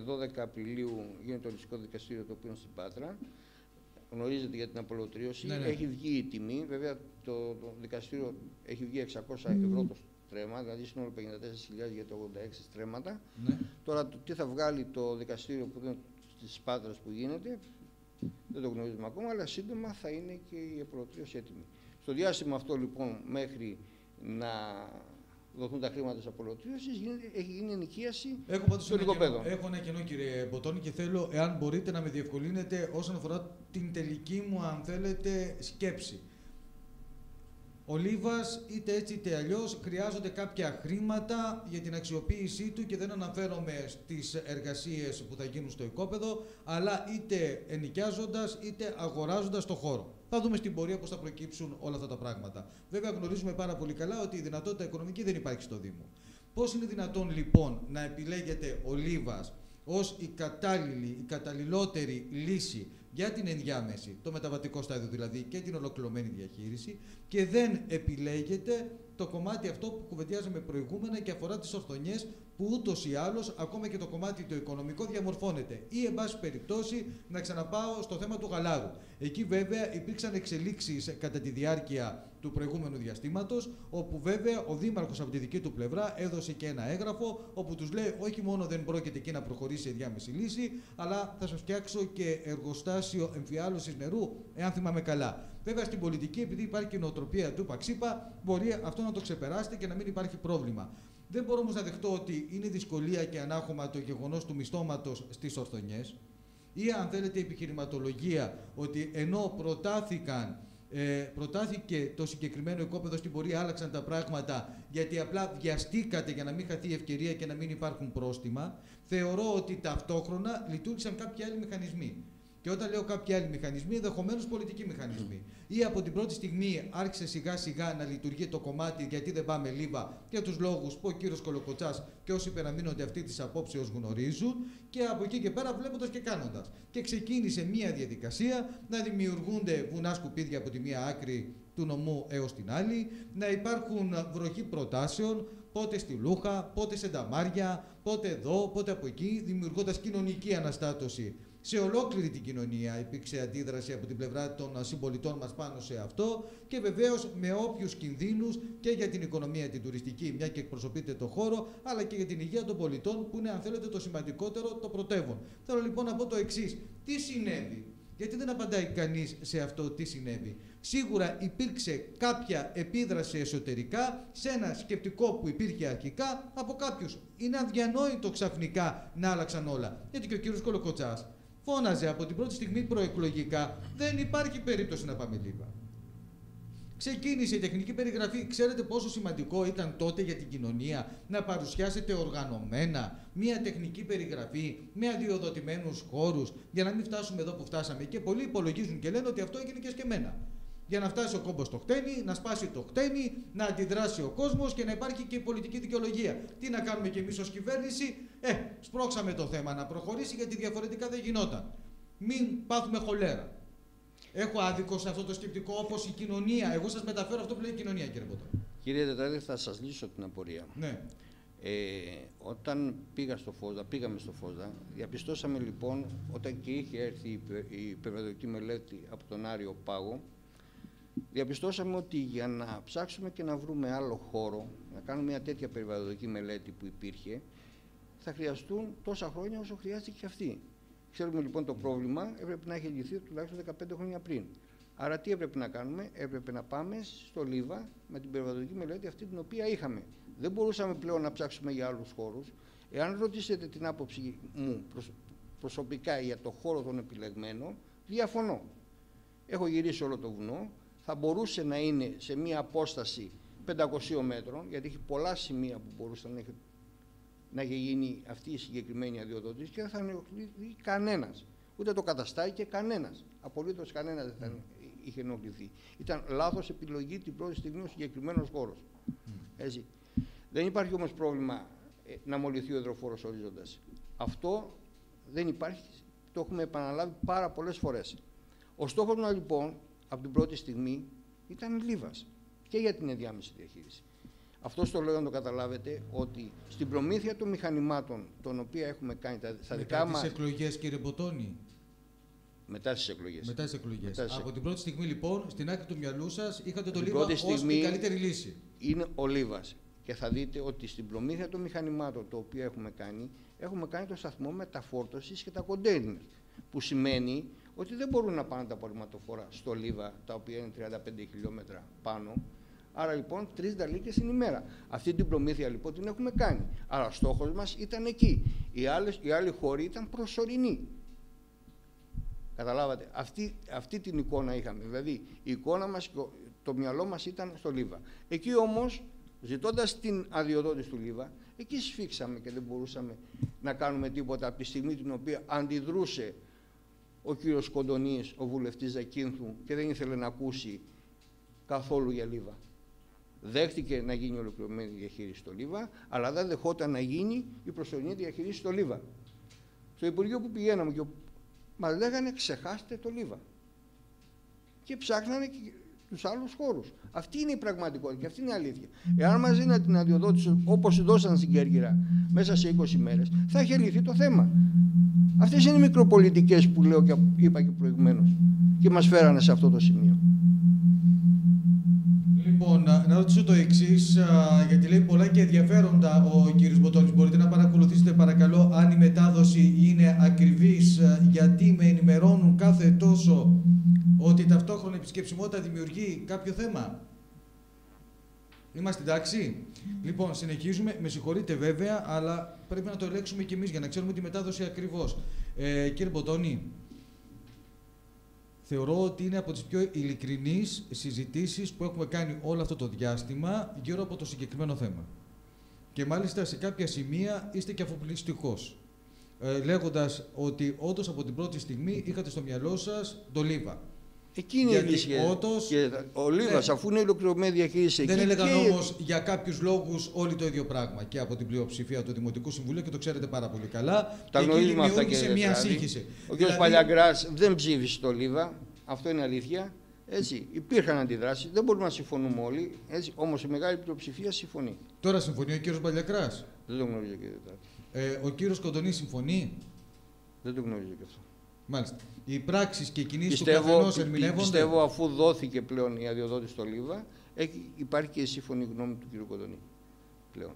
12 Απριλίου γίνεται το οριστικό δικαστήριο το οποίο είναι στην Πάτρα. Γνωρίζετε για την απολωτρίωση. Ναι. Έχει βγει η τιμή. Βέβαια, το δικαστήριο έχει βγει 600 ευρώ το στρέμμα, δηλαδή σύνολο 54.000 για το 86 στρέμματα. Ναι. Τώρα, τι θα βγάλει το δικαστήριο που είναι στις Πάτρας που γίνεται, δεν το γνωρίζουμε ακόμα, αλλά σύντομα θα είναι και η απολωτρίωση έτοιμη. Στο διάστημα αυτό, λοιπόν, μέχρι να δοθούν τα χρήματα της απολωτρίωσης, έχει γίνει ενοικίαση των οικοπαίδων. Έχω ένα κενό, κύριε Μποτώνη, και θέλω, εάν μπορείτε, να με διευκολύνετε όσον αφορά την τελική μου, αν θέλετε, σκέψη. Ο Λίβας, είτε έτσι είτε αλλιώς, χρειάζονται κάποια χρήματα για την αξιοποίησή του και δεν αναφέρομαι στις εργασίες που θα γίνουν στο οικόπεδο, αλλά είτε ενοικιάζοντας είτε αγοράζοντας το χώρο. Θα δούμε στην πορεία πώς θα προκύψουν όλα αυτά τα πράγματα. Βέβαια, γνωρίζουμε πάρα πολύ καλά ότι η δυνατότητα οικονομική δεν υπάρχει στο Δήμο. Πώς είναι δυνατόν λοιπόν να επιλέγεται ο Λίβας ως η κατάλληλη, η καταλληλότερη λύση για την ενδιάμεση, το μεταβατικό στάδιο δηλαδή και την ολοκληρωμένη διαχείριση, και δεν επιλέγεται το κομμάτι αυτό που κουβεντιάζαμε προηγούμενα και αφορά τις Ορθονιές που ούτως ή άλλως ακόμα και το κομμάτι το οικονομικό διαμορφώνεται. Ή, εν πάση περιπτώσει, να ξαναπάω στο θέμα του γαλάρου. Εκεί βέβαια υπήρξαν εξελίξεις κατά τη διάρκεια του προηγούμενου διαστήματος, όπου βέβαια ο Δήμαρχος από τη δική του πλευρά έδωσε και ένα έγγραφο, όπου τους λέει όχι μόνο δεν πρόκειται εκεί να προχωρήσει η διάμεση λύση, αλλά θα σας φτιάξω και εργοστάσιο εμφιάλωσης νερού, εάν θυμάμαι καλά. Βέβαια στην πολιτική, επειδή υπάρχει και η νοοτροπία του Παξίπα, μπορεί αυτό να το ξεπεράσετε και να μην υπάρχει πρόβλημα. Δεν μπορώ όμως να δεχτώ ότι είναι δυσκολία και ανάχωμα το γεγονός του μισθώματος στις ορθονιές, ή αν θέλετε η επιχειρηματολογία ότι ενώ προτάθηκε το συγκεκριμένο οικόπεδο στην πορεία, άλλαξαν τα πράγματα γιατί απλά βιαστήκατε για να μην χαθεί η ευκαιρία και να μην υπάρχουν πρόστιμα. Θεωρώ ότι ταυτόχρονα λειτουργήσαν κάποιοι άλλοι μηχανισμοί. Και όταν λέω κάποιοι άλλοι μηχανισμοί, ενδεχομένως πολιτικοί μηχανισμοί. Ή από την πρώτη στιγμή άρχισε σιγά σιγά να λειτουργεί το κομμάτι γιατί δεν πάμε Λίβα για τους λόγους που ο κύριος Κολοκοτσάς και όσοι υπεραμείνονται αυτή της απόψεως γνωρίζουν, και από εκεί και πέρα βλέποντας και κάνοντας. Και ξεκίνησε μία διαδικασία να δημιουργούνται βουνά σκουπίδια από τη μία άκρη του νομού έως την άλλη, να υπάρχουν βροχή προτάσεων, πότε στη Λούχα, πότε σε Νταμάρια, πότε εδώ, πότε από εκεί, δημιουργώντας κοινωνική αναστάτωση. Σε ολόκληρη την κοινωνία υπήρξε αντίδραση από την πλευρά των συμπολιτών μας πάνω σε αυτό και βεβαίως με όποιους κινδύνους και για την οικονομία την τουριστική, μια και εκπροσωπείται το χώρο, αλλά και για την υγεία των πολιτών που είναι, αν θέλετε, το σημαντικότερο, το πρωτεύον. Θέλω λοιπόν να πω το εξής. Τι συνέβη? Γιατί δεν απαντάει κανείς σε αυτό τι συνέβη? Σίγουρα υπήρξε κάποια επίδραση εσωτερικά σε ένα σκεπτικό που υπήρχε αρχικά από κάποιους. Είναι αδιανόητο ξαφνικά να άλλαξαν όλα. Γιατί και ο κύριος Κολοκοτσάς φώναζε από την πρώτη στιγμή προεκλογικά, δεν υπάρχει περίπτωση να πάμε Λίβα. Ξεκίνησε η τεχνική περιγραφή. Ξέρετε πόσο σημαντικό ήταν τότε για την κοινωνία να παρουσιάσετε οργανωμένα μία τεχνική περιγραφή με αδειοδοτημένους χώρους για να μην φτάσουμε εδώ που φτάσαμε. Και πολλοί υπολογίζουν και λένε ότι αυτό έγινε και σκεμμένα. Για να φτάσει ο κόμπος στο χτένι, να σπάσει το χτένι, να αντιδράσει ο κόσμος και να υπάρχει και η πολιτική δικαιολογία. Τι να κάνουμε κι εμείς ως κυβέρνηση? Σπρώξαμε το θέμα να προχωρήσει γιατί διαφορετικά δεν γινόταν. Μην πάθουμε χολέρα. Έχω άδικο σε αυτό το σκεπτικό όπως η κοινωνία? Εγώ σας μεταφέρω αυτό που λέει η κοινωνία, κύριε Μποτά. Κύριε Τετάρτη, θα σας λύσω την απορία. Ναι. Όταν πήγαμε στο Φόζα, διαπιστώσαμε λοιπόν, όταν και είχε έρθει η περιβαλλοντική μελέτη από τον Άριο Πάγο, διαπιστώσαμε ότι για να ψάξουμε και να βρούμε άλλο χώρο, να κάνουμε μια τέτοια περιβαλλοντική μελέτη που υπήρχε, θα χρειαστούν τόσα χρόνια όσο χρειάστηκε και αυτή. Ξέρουμε λοιπόν το πρόβλημα έπρεπε να έχει λυθεί τουλάχιστον 15 χρόνια πριν. Άρα τι έπρεπε να κάνουμε? Έπρεπε να πάμε στο Λίβα με την περιβαλλοντική μελέτη αυτή την οποία είχαμε. Δεν μπορούσαμε πλέον να ψάξουμε για άλλους χώρους. Εάν ρωτήσετε την άποψη μου προσωπικά για το χώρο των επιλεγμένων, διαφωνώ. Έχω γυρίσει όλο το βουνό. Θα μπορούσε να είναι σε μία απόσταση 500 μέτρων, γιατί έχει πολλά σημεία που μπορούσε να έχει γίνει αυτή η συγκεκριμένη αδειοδότηση και δεν θα ενοχληθεί κανένας. Ούτε το καταστάει και κανένας. Απολύτως κανένας δεν θα είχε ενοχληθεί. Ήταν λάθος επιλογή την πρώτη στιγμή ο συγκεκριμένος χώρος. Έτσι. Δεν υπάρχει όμως πρόβλημα να μολυθεί ο υδροφόρος ορίζοντας. Αυτό δεν υπάρχει, το έχουμε επαναλάβει πάρα πολλές φορές. Ο στόχος μας λοιπόν από την πρώτη στιγμή ήταν η Λίβας και για την ενδιάμεση διαχείριση. Αυτό το λέω να το καταλάβετε, ότι στην προμήθεια των μηχανημάτων, των οποία έχουμε κάνει στα δικά μας... Μετά τις εκλογές, κύριε Μποτώνη. Μετά τις εκλογές. Μετά τις εκλογές. Από την πρώτη στιγμή λοιπόν, στην άκρη του μυαλού σας, είχατε το Λίβα ως την καλύτερη λύση. Είναι ο Λίβας. Και θα δείτε ότι στην προμήθεια των μηχανημάτων, το οποίο έχουμε κάνει το σταθμό μεταφόρτωσης και τα κοντέινερ. Που σημαίνει ότι δεν μπορούν να πάνε τα απορριμματοφόρα στο Λίβα, τα οποία είναι 35 χιλιόμετρα πάνω. Άρα λοιπόν 3 νταλίκες την ημέρα. Αυτή την προμήθεια λοιπόν την έχουμε κάνει. Άρα ο στόχος μας ήταν εκεί. Οι άλλοι χώροι ήταν προσωρινοί. Καταλάβατε. Αυτή την εικόνα είχαμε. Δηλαδή η εικόνα μας, το μυαλό μας ήταν στο Λίβα. Εκεί όμως, ζητώντας την αδειοδότηση του Λίβα, εκεί σφίξαμε και δεν μπορούσαμε να κάνουμε τίποτα από τη στιγμή την οποία αντιδρούσε ο κύριος Κοντονής, ο βουλευτής Ζακίνθου, και δεν ήθελε να ακούσει καθόλου για Λίβα. Δέχτηκε να γίνει ολοκληρωμένη διαχείριση στο Λίβα, αλλά δεν δεχόταν να γίνει η προσωρινή διαχείριση στο Λίβα. Στο Υπουργείο που πηγαίναμε και μας λέγανε ξεχάστε το Λίβα. Και ψάχνανε τους άλλους χώρους. Αυτή είναι η πραγματικότητα και αυτή είναι η αλήθεια. Εάν μας δίνει την αδειοδότηση όπως δώσαν στην Κέρκυρα μέσα σε 20 μέρες, θα έχει λυθεί το θέμα. Αυτές είναι οι μικροπολιτικές που λέω και είπα και προηγουμένως και μας φέρανε σε αυτό το σημείο. Λοιπόν, να ρωτήσω το εξής, γιατί λέει πολλά και ενδιαφέροντα ο κύριος Μποτώνης. Μπορείτε να παρακολουθήσετε παρακαλώ αν η μετάδοση είναι ακριβής, γιατί με ενημερώνουν κάθε τόσο ότι ταυτόχρονα επισκεψιμότητα δημιουργεί κάποιο θέμα. Είμαστε εντάξει. Λοιπόν, συνεχίζουμε. Με συγχωρείτε βέβαια, αλλά πρέπει να το ελέγξουμε κι εμείς για να ξέρουμε τη μετάδοση ακριβώς. Κύριε Μποτώνη, θεωρώ ότι είναι από τις πιο ειλικρινείς συζητήσεις που έχουμε κάνει όλο αυτό το διάστημα γύρω από το συγκεκριμένο θέμα. Και μάλιστα σε κάποια σημεία είστε και αφοπλιστικός, λέγοντας ότι όντως από την πρώτη στιγμή είχατε στο μυαλό σας το Λίβα. Εκεί είναι η λύση. Και ο Λίβας, αφού είναι ολοκληρωμένη διαχείριση εκεί. Δεν έλεγαν όμως για κάποιους λόγους όλοι το ίδιο πράγμα και από την πλειοψηφία του Δημοτικού Συμβουλίου και το ξέρετε πάρα πολύ καλά. Τα γνωρίζουμε αυτά και σε μια σύγχυση. Ο κ. Παλιαγκράς δεν ψήφισε το Λίβα. Αυτό είναι αλήθεια. Έτσι, υπήρχαν αντιδράσεις, δεν μπορούμε να συμφωνούμε όλοι. Έτσι, όμως η μεγάλη πλειοψηφία συμφωνεί. Τώρα συμφωνεί ο κ. Παλιαγκράς. Δεν το γνωρίζω, κύριε ο κ. Κοντονής συμφωνεί. Δεν το γνωρίζω και αυτό. Μάλιστα. Οι πράξεις και οι κινήσεις του καθενός ερμηνεύονται. Πιστεύω αφού δόθηκε πλέον η αδειοδότηση στο Λίβα, υπάρχει και η σύμφωνη γνώμη του κ. Κοντονή πλέον.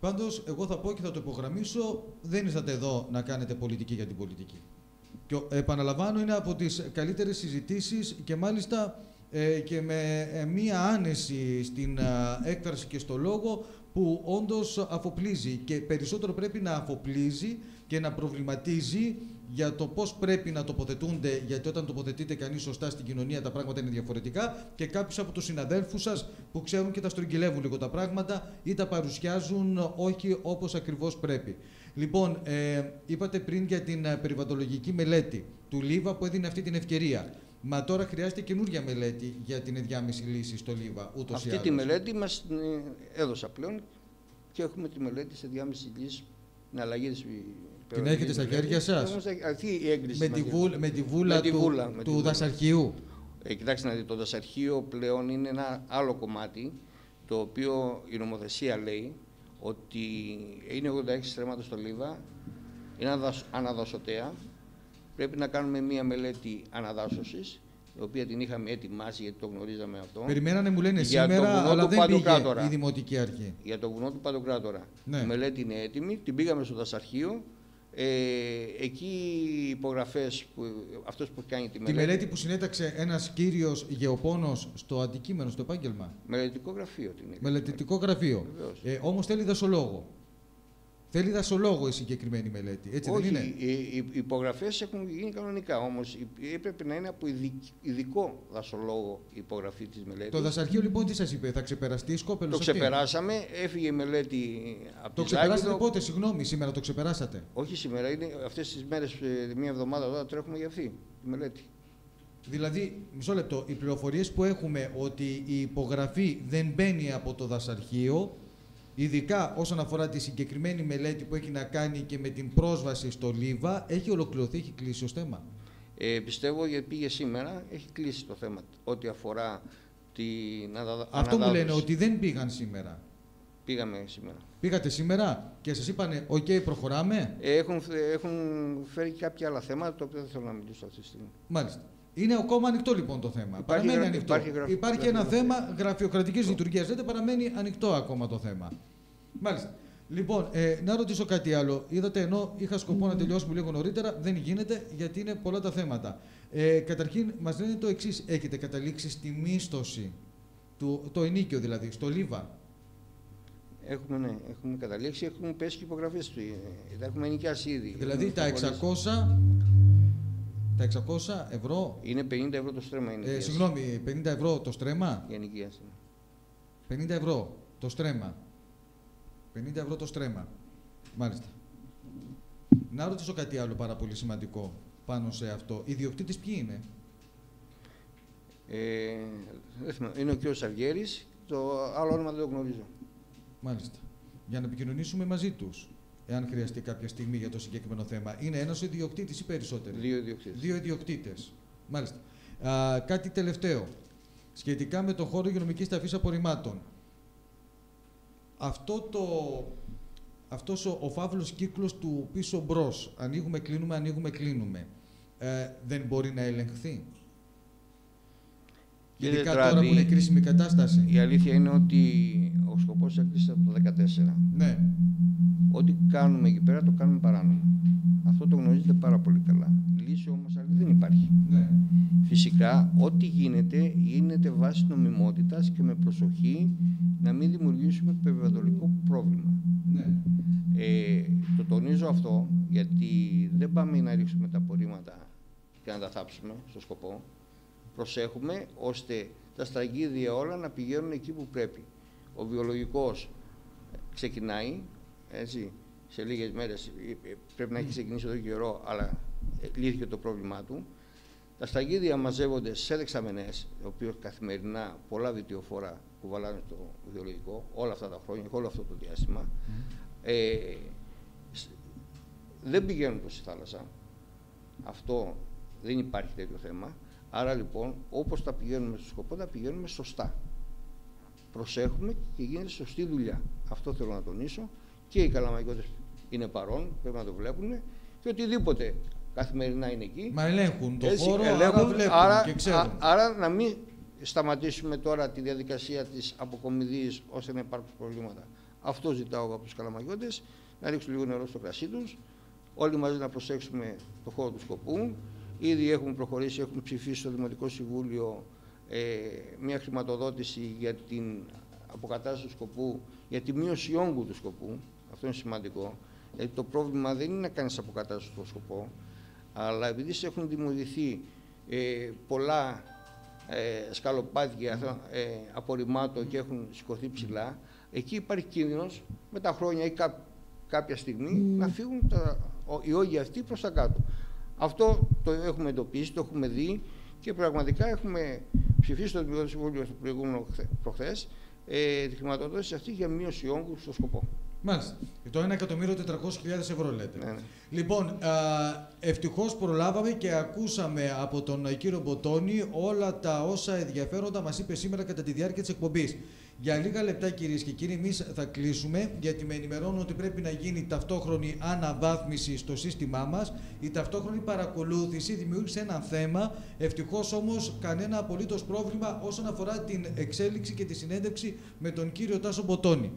Πάντως, εγώ θα πω και θα το υπογραμμίσω, δεν ήρθατε εδώ να κάνετε πολιτική για την πολιτική. Και επαναλαμβάνω, είναι από τις καλύτερες συζητήσεις και μάλιστα και με μία άνεση στην έκφραση και στο λόγο που όντως αφοπλίζει και περισσότερο πρέπει να αφοπλίζει και να προβληματίζει για το πώς πρέπει να τοποθετούνται, γιατί όταν τοποθετείται κανείς σωστά στην κοινωνία τα πράγματα είναι διαφορετικά και κάποιους από τους συναδέλφους σας που ξέρουν και τα στρογγυλεύουν λίγο τα πράγματα ή τα παρουσιάζουν όχι όπως ακριβώς πρέπει. Λοιπόν, είπατε πριν για την περιβαλλοντολογική μελέτη του Λίβα που έδινε αυτή την ευκαιρία. Μα τώρα χρειάζεται καινούργια μελέτη για την ενδιάμεση λύση στο Λίβα, ούτως ή άλλως. Αυτή τη μελέτη μας έδωσα πλέον και έχουμε τη μελέτη σε διάμεση λύση, την αλλαγή της. Την έχετε στα χέρια σας, με τη βούλα του δασαρχείου. Κοιτάξτε να δείτε, το δασαρχείο πλέον είναι ένα άλλο κομμάτι, το οποίο η νομοθεσία λέει ότι είναι 86 στρέμματα στο Λίβα, είναι αναδασωτέα, πρέπει να κάνουμε μία μελέτη αναδάσωσης, η οποία την είχαμε ετοιμάσει γιατί το γνωρίζαμε αυτό. Περιμένανε, μου λένε σήμερα, αλλά δεν πήγε η Δημοτική Αρχή. Για το βουνό του Παντοκράτορα. Ναι. Η μελέτη είναι έτοιμη, την πήγαμε στο δασαρχείο. Εκεί οι υπογραφές, αυτός που κάνει τη μελέτη. Τη μελέτη που συνέταξε ένας κύριος γεωπόνος στο αντικείμενο, στο επάγγελμα. Μελετητικό γραφείο την είναι. Μελετητικό γραφείο. Όμως θέλει δασολόγο. Θέλει δασολόγο η συγκεκριμένη μελέτη. Έτσι όχι, δεν είναι. Οι υπογραφές έχουν γίνει κανονικά. Όμως έπρεπε να είναι από ειδικό δασολόγο η υπογραφή της μελέτης. Το δασαρχείο λοιπόν τι σας είπε, θα ξεπεραστεί η σκόπελος? Το ξεπεράσαμε, έφυγε η μελέτη από το ξεπεράσατε πότε, συγγνώμη, σήμερα το ξεπεράσατε? Όχι σήμερα, είναι αυτές τις μέρες, μία εβδομάδα τώρα τρέχουμε για αυτή τη μελέτη. Δηλαδή, μισό λεπτό, οι πληροφορίες που έχουμε ότι η υπογραφή δεν μπαίνει από το δασαρχείο, ειδικά όσον αφορά τη συγκεκριμένη μελέτη που έχει να κάνει και με την πρόσβαση στο Λίβα, έχει ολοκληρωθεί, έχει κλείσει ως θέμα? Πιστεύω γιατί πήγε σήμερα, έχει κλείσει το θέμα ό,τι αφορά την αναδάσωση. Αυτό μου λένε, ότι δεν πήγαν σήμερα. Πήγαμε σήμερα. Πήγατε σήμερα και σας είπανε, οκ, προχωράμε. Έχουν φέρει κάποια άλλα θέματα, τα οποία δεν θέλω να μιλήσω αυτή τη στιγμή. Μάλιστα. Είναι ακόμα ανοιχτό λοιπόν το θέμα. Παραμένει ανοιχτό. Υπάρχει ένα θέμα γραφειοκρατικής λειτουργίας. Δεν παραμένει ανοιχτό ακόμα το θέμα. Μάλιστα. Λοιπόν, να ρωτήσω κάτι άλλο. Είδατε, ενώ είχα σκοπό να τελειώσουμε λίγο νωρίτερα, δεν γίνεται γιατί είναι πολλά τα θέματα. Καταρχήν, μας λένε το εξής. Έχετε καταλήξει στη μίσθωση, το ενίκιο δηλαδή, στο Λίβα? Έχουμε καταλήξει, έχουμε πέσει και υπογραφές του. Τα έχουμε ενοικιάσει ήδη. Δηλαδή τα 600 ευρώ. Είναι 50 ευρώ το στρέμμα. Συγγνώμη, 50 ευρώ το στρέμμα. Η ενοικίαση. 50 ευρώ το στρέμμα. 50 ευρώ το στρέμμα. Μάλιστα. Να ρωτήσω κάτι άλλο πάρα πολύ σημαντικό πάνω σε αυτό. Οι ιδιοκτήτες ποιοι είναι? Είναι ο κ. Αργέρης. Το άλλο όνομα δεν το γνωρίζω. Μάλιστα. Για να επικοινωνήσουμε μαζί τους, εάν χρειαστεί κάποια στιγμή για το συγκεκριμένο θέμα. Είναι ένας ιδιοκτήτης ή περισσότεροι? Δύο ιδιοκτήτες. Δύο ιδιοκτήτες. Μάλιστα. Κάτι τελευταίο. σχετικά με τον χώρο υγειονομικής ταφής απορριμμάτων. Αυτός ο φαύλος κύκλος του πίσω μπρος, ανοίγουμε, κλείνουμε, δεν μπορεί να ελεγχθεί? Ειδικά τώρα που είναι κρίσιμη κατάσταση. Η αλήθεια είναι ότι ο σκοπός έκλεισε από το 2014. Ναι. Ό,τι κάνουμε εκεί πέρα το κάνουμε παράνομα. Αυτό το γνωρίζετε πάρα πολύ καλά. Λύση όμως άλλη δεν υπάρχει. Ναι. Φυσικά, ό,τι γίνεται βάσει νομιμότητας και με προσοχή να μην δημιουργήσουμε περιβαλλοντικό πρόβλημα. Ναι. Το τονίζω αυτό γιατί δεν πάμε να ρίξουμε τα απορρίμματα και να τα θάψουμε στο σκοπό. Προσέχουμε ώστε τα στραγγίδια όλα να πηγαίνουν εκεί που πρέπει. Ο βιολογικός ξεκινάει, έτσι, σε λίγες μέρες, πρέπει να έχει ξεκινήσει εδώ και καιρό, αλλά λύθηκε το πρόβλημά του. Τα στραγγίδια μαζεύονται σε δεξαμενές, οι οποίες καθημερινά πολλά βιτιοφόρα κουβαλάνε στο βιολογικό όλα αυτά τα χρόνια, όλο αυτό το διάστημα. Δεν πηγαίνουν προς τη θάλασσα. Αυτό δεν υπάρχει τέτοιο θέμα. Άρα λοιπόν, όπως τα πηγαίνουμε στο σκοπό, τα πηγαίνουμε σωστά. Προσέχουμε και γίνεται σωστή δουλειά. Αυτό θέλω να τονίσω. Και οι καλαμαϊκώτες είναι παρόν, πρέπει να το βλέπουν. Και οτιδήποτε καθημερινά είναι εκεί. Μα ελέγχουν το χώρο, ελέγχουν, βλέπουν και ξέρουν. Άρα να μην σταματήσουμε τώρα τη διαδικασία της αποκομιδής ώστε να υπάρξουν προβλήματα. Αυτό ζητάω από τους καλαμαϊκώτες, να ρίξουν λίγο νερό στο κρασί τους, όλοι μαζί να προσέξουμε το χώρο του σκοπού. Ήδη έχουμε προχωρήσει, έχουμε ψηφίσει στο Δημοτικό Συμβούλιο μια χρηματοδότηση για την αποκατάσταση του σκοπού, για τη μείωση όγκου του σκοπού. Αυτό είναι σημαντικό. Γιατί το πρόβλημα δεν είναι να κάνεις αποκατάσταση του σκοπό, αλλά επειδή έχουν δημιουργηθεί πολλά σκαλοπάτια απορριμμάτων και έχουν σηκωθεί ψηλά, εκεί υπάρχει κίνδυνος με τα χρόνια ή κάποια στιγμή να φύγουν οι όγκοι αυτοί προς τα κάτω. Αυτό το έχουμε εντοπίσει, το έχουμε δει και πραγματικά έχουμε ψηφίσει στο Δημοτικό Συμβούλιο στο προηγούμενο προχθές τη χρηματοδότηση αυτή για μείωση όγκου στο σκοπό. Μάλιστα. Το 1.400.000 ευρώ λέτε. Ναι. Λοιπόν, ευτυχώς προλάβαμε και ακούσαμε από τον κύριο Μποτόνη όλα τα όσα ενδιαφέροντα μας είπε σήμερα κατά τη διάρκεια της εκπομπής. Για λίγα λεπτά, κυρίες και κύριοι, εμείς θα κλείσουμε, γιατί με ενημερώνουν ότι πρέπει να γίνει ταυτόχρονη αναβάθμιση στο σύστημά μας. Η ταυτόχρονη παρακολούθηση δημιούργησε ένα θέμα, ευτυχώς όμως κανένα απολύτως πρόβλημα όσον αφορά την εξέλιξη και τη συνέντευξη με τον κύριο Τάσο Μποτόνη.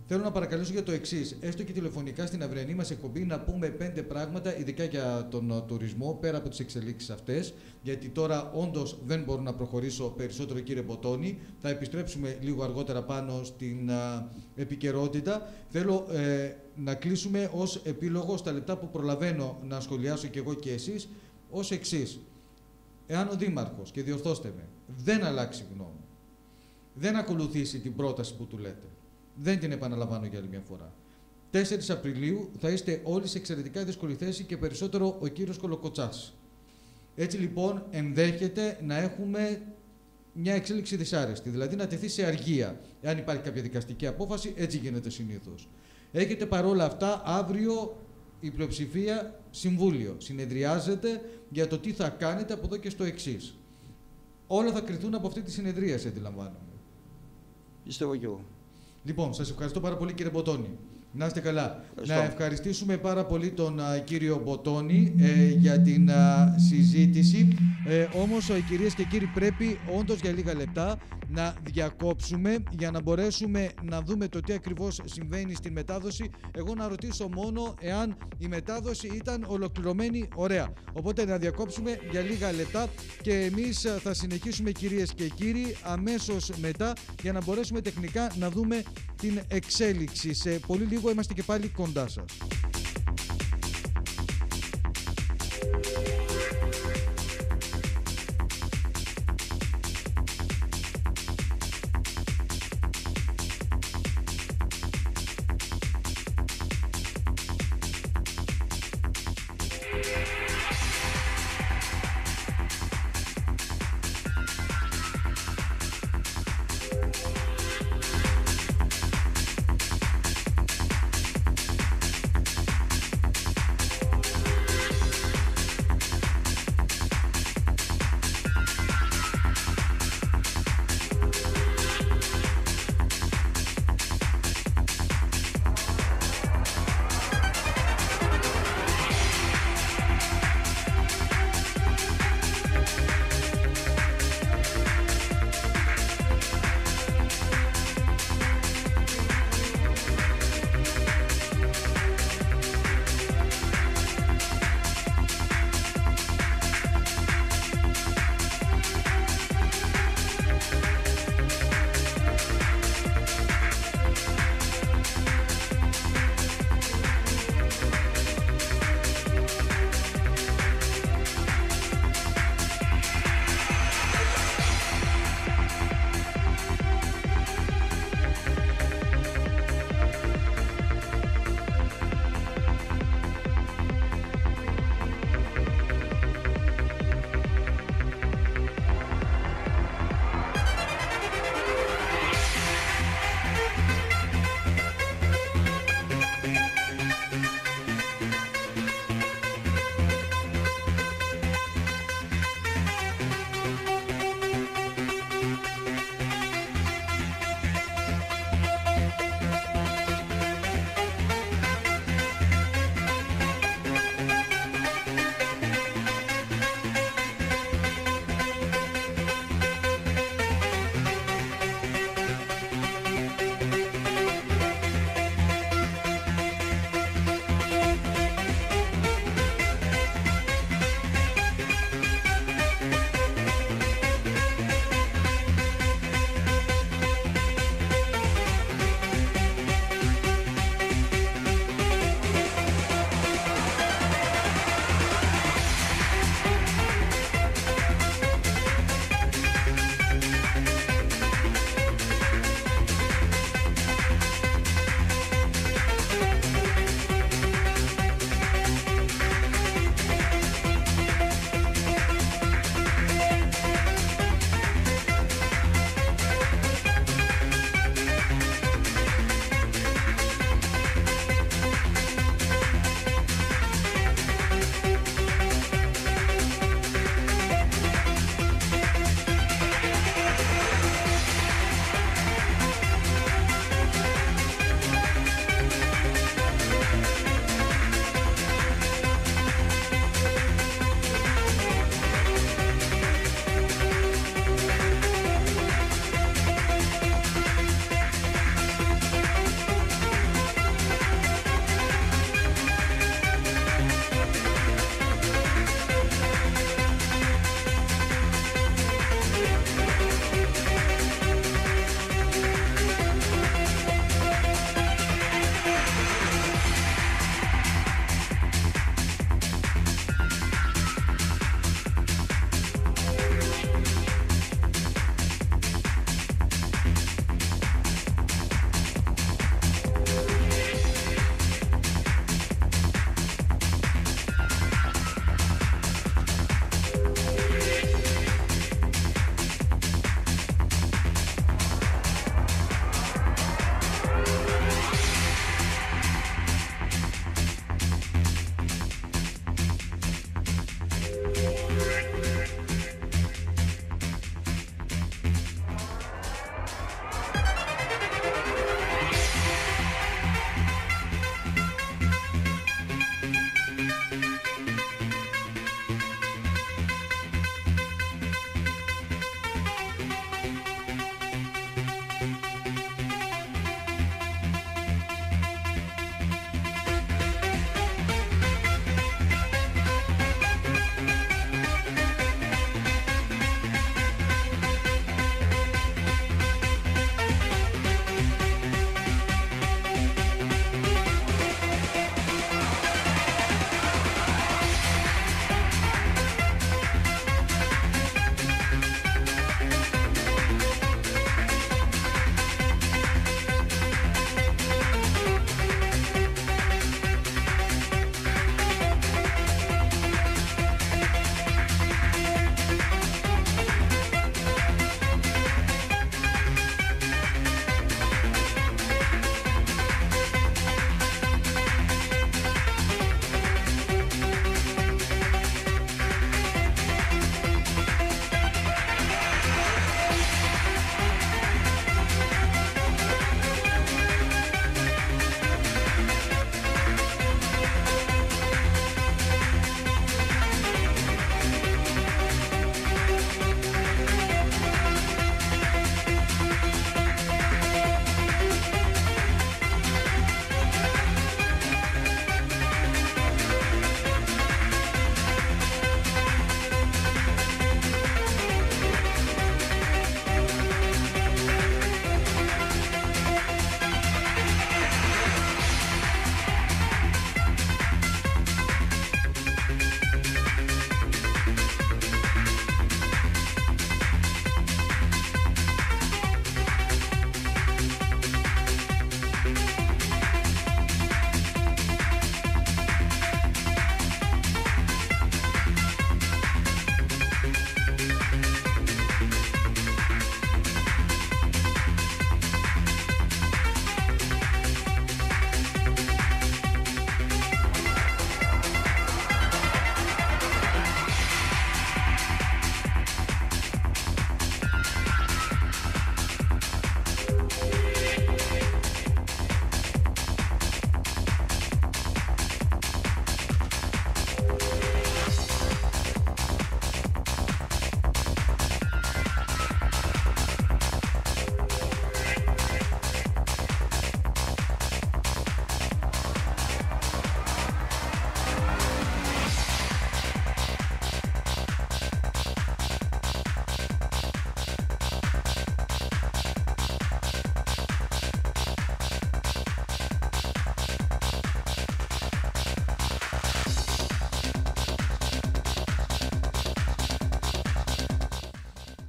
Θέλω να παρακαλέσω για το εξής, έστω και τηλεφωνικά στην αυριανή μας εκπομπή, να πούμε 5 πράγματα, ειδικά για τον τουρισμό, πέρα από τις εξελίξεις αυτές, γιατί τώρα όντως δεν μπορώ να προχωρήσω περισσότερο, κύριε Μποτόνη. Θα επιστρέψουμε λίγο αργότερα πάνω στην επικαιρότητα. Θέλω να κλείσουμε ως επίλογο, στα λεπτά που προλαβαίνω να σχολιάσω κι εγώ και εσείς, ως εξής. Εάν ο Δήμαρχος, και διορθώστε με, δεν αλλάξει γνώμη, δεν ακολουθήσει την πρόταση που του λέτε, δεν την επαναλαμβάνω για άλλη μια φορά. 4 Απριλίου θα είστε όλοι σε εξαιρετικά δύσκολη θέση και περισσότερο ο κύριος Κολοκοτσάς. Έτσι λοιπόν ενδέχεται να έχουμε μια εξέλιξη δυσάρεστη, δηλαδή να τεθεί σε αργία. Εάν υπάρχει κάποια δικαστική απόφαση, έτσι γίνεται συνήθως. Έχετε παρόλα αυτά αύριο η πλειοψηφία συμβούλιο. Συνεδριάζεται για το τι θα κάνετε από εδώ και στο εξής. Όλα θα κριθούν από αυτή τη συνεδρίαση, αντιλαμβάνομαι. Πιστεύω κι εγώ. Λοιπόν, σας ευχαριστώ πάρα πολύ, κύριε Μποτόνη. Να είστε καλά. Ευχαριστώ. Να ευχαριστήσουμε πάρα πολύ τον κύριο Μποτόνη για την συζήτηση. Όμως, κυρίες και κύριοι, πρέπει όντως για λίγα λεπτά να διακόψουμε για να μπορέσουμε να δούμε το τι ακριβώς συμβαίνει στην μετάδοση. Εγώ να ρωτήσω μόνο εάν η μετάδοση ήταν ολοκληρωμένη ωραία. Οπότε να διακόψουμε για λίγα λεπτά και εμείς θα συνεχίσουμε, κυρίες και κύριοι, αμέσως μετά για να μπορέσουμε τεχνικά να δούμε την εξέλιξη. Σε πολύ λίγο είμαστε και πάλι κοντά σας.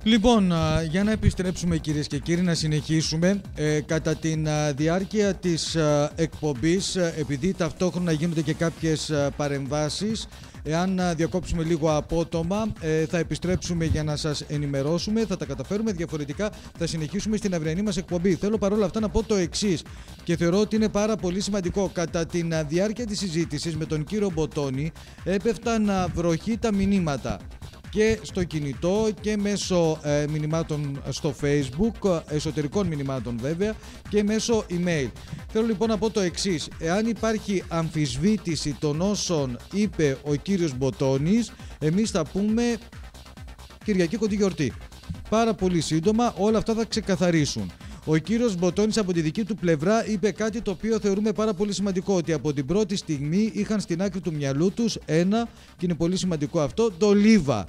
Λοιπόν, για να επιστρέψουμε κυρίες και κύριοι, να συνεχίσουμε. Κατά τη διάρκεια της εκπομπής, επειδή ταυτόχρονα γίνονται και κάποιες παρεμβάσεις, εάν διακόψουμε λίγο απότομα, θα επιστρέψουμε για να σας ενημερώσουμε, θα τα καταφέρουμε, διαφορετικά θα συνεχίσουμε στην αυριανή μας εκπομπή. Θέλω παρόλα αυτά να πω το εξής και θεωρώ ότι είναι πάρα πολύ σημαντικό. Κατά τη διάρκεια της συζήτησης με τον κύριο Μποτόνη έπεφταν βροχή τα μηνύματα και στο κινητό και μέσω μηνυμάτων στο Facebook, εσωτερικών μηνυμάτων βέβαια, και μέσω email. Θέλω λοιπόν να πω το εξής: εάν υπάρχει αμφισβήτηση των όσων είπε ο κύριος Μποτόνης, εμείς θα πούμε Κυριακή Κοντή Γιορτή. Πάρα πολύ σύντομα όλα αυτά θα ξεκαθαρίσουν. Ο κύριος Μποτόνης από τη δική του πλευρά είπε κάτι το οποίο θεωρούμε πάρα πολύ σημαντικό, ότι από την πρώτη στιγμή είχαν στην άκρη του μυαλού τους ένα, και είναι πολύ σημαντικό αυτό, το Λίβα.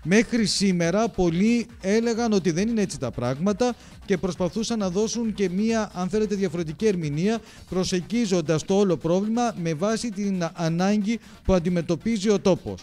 Μέχρι σήμερα πολλοί έλεγαν ότι δεν είναι έτσι τα πράγματα και προσπαθούσαν να δώσουν και μία, αν θέλετε, διαφορετική ερμηνεία, προσεγγίζοντας το όλο πρόβλημα με βάση την ανάγκη που αντιμετωπίζει ο τόπος.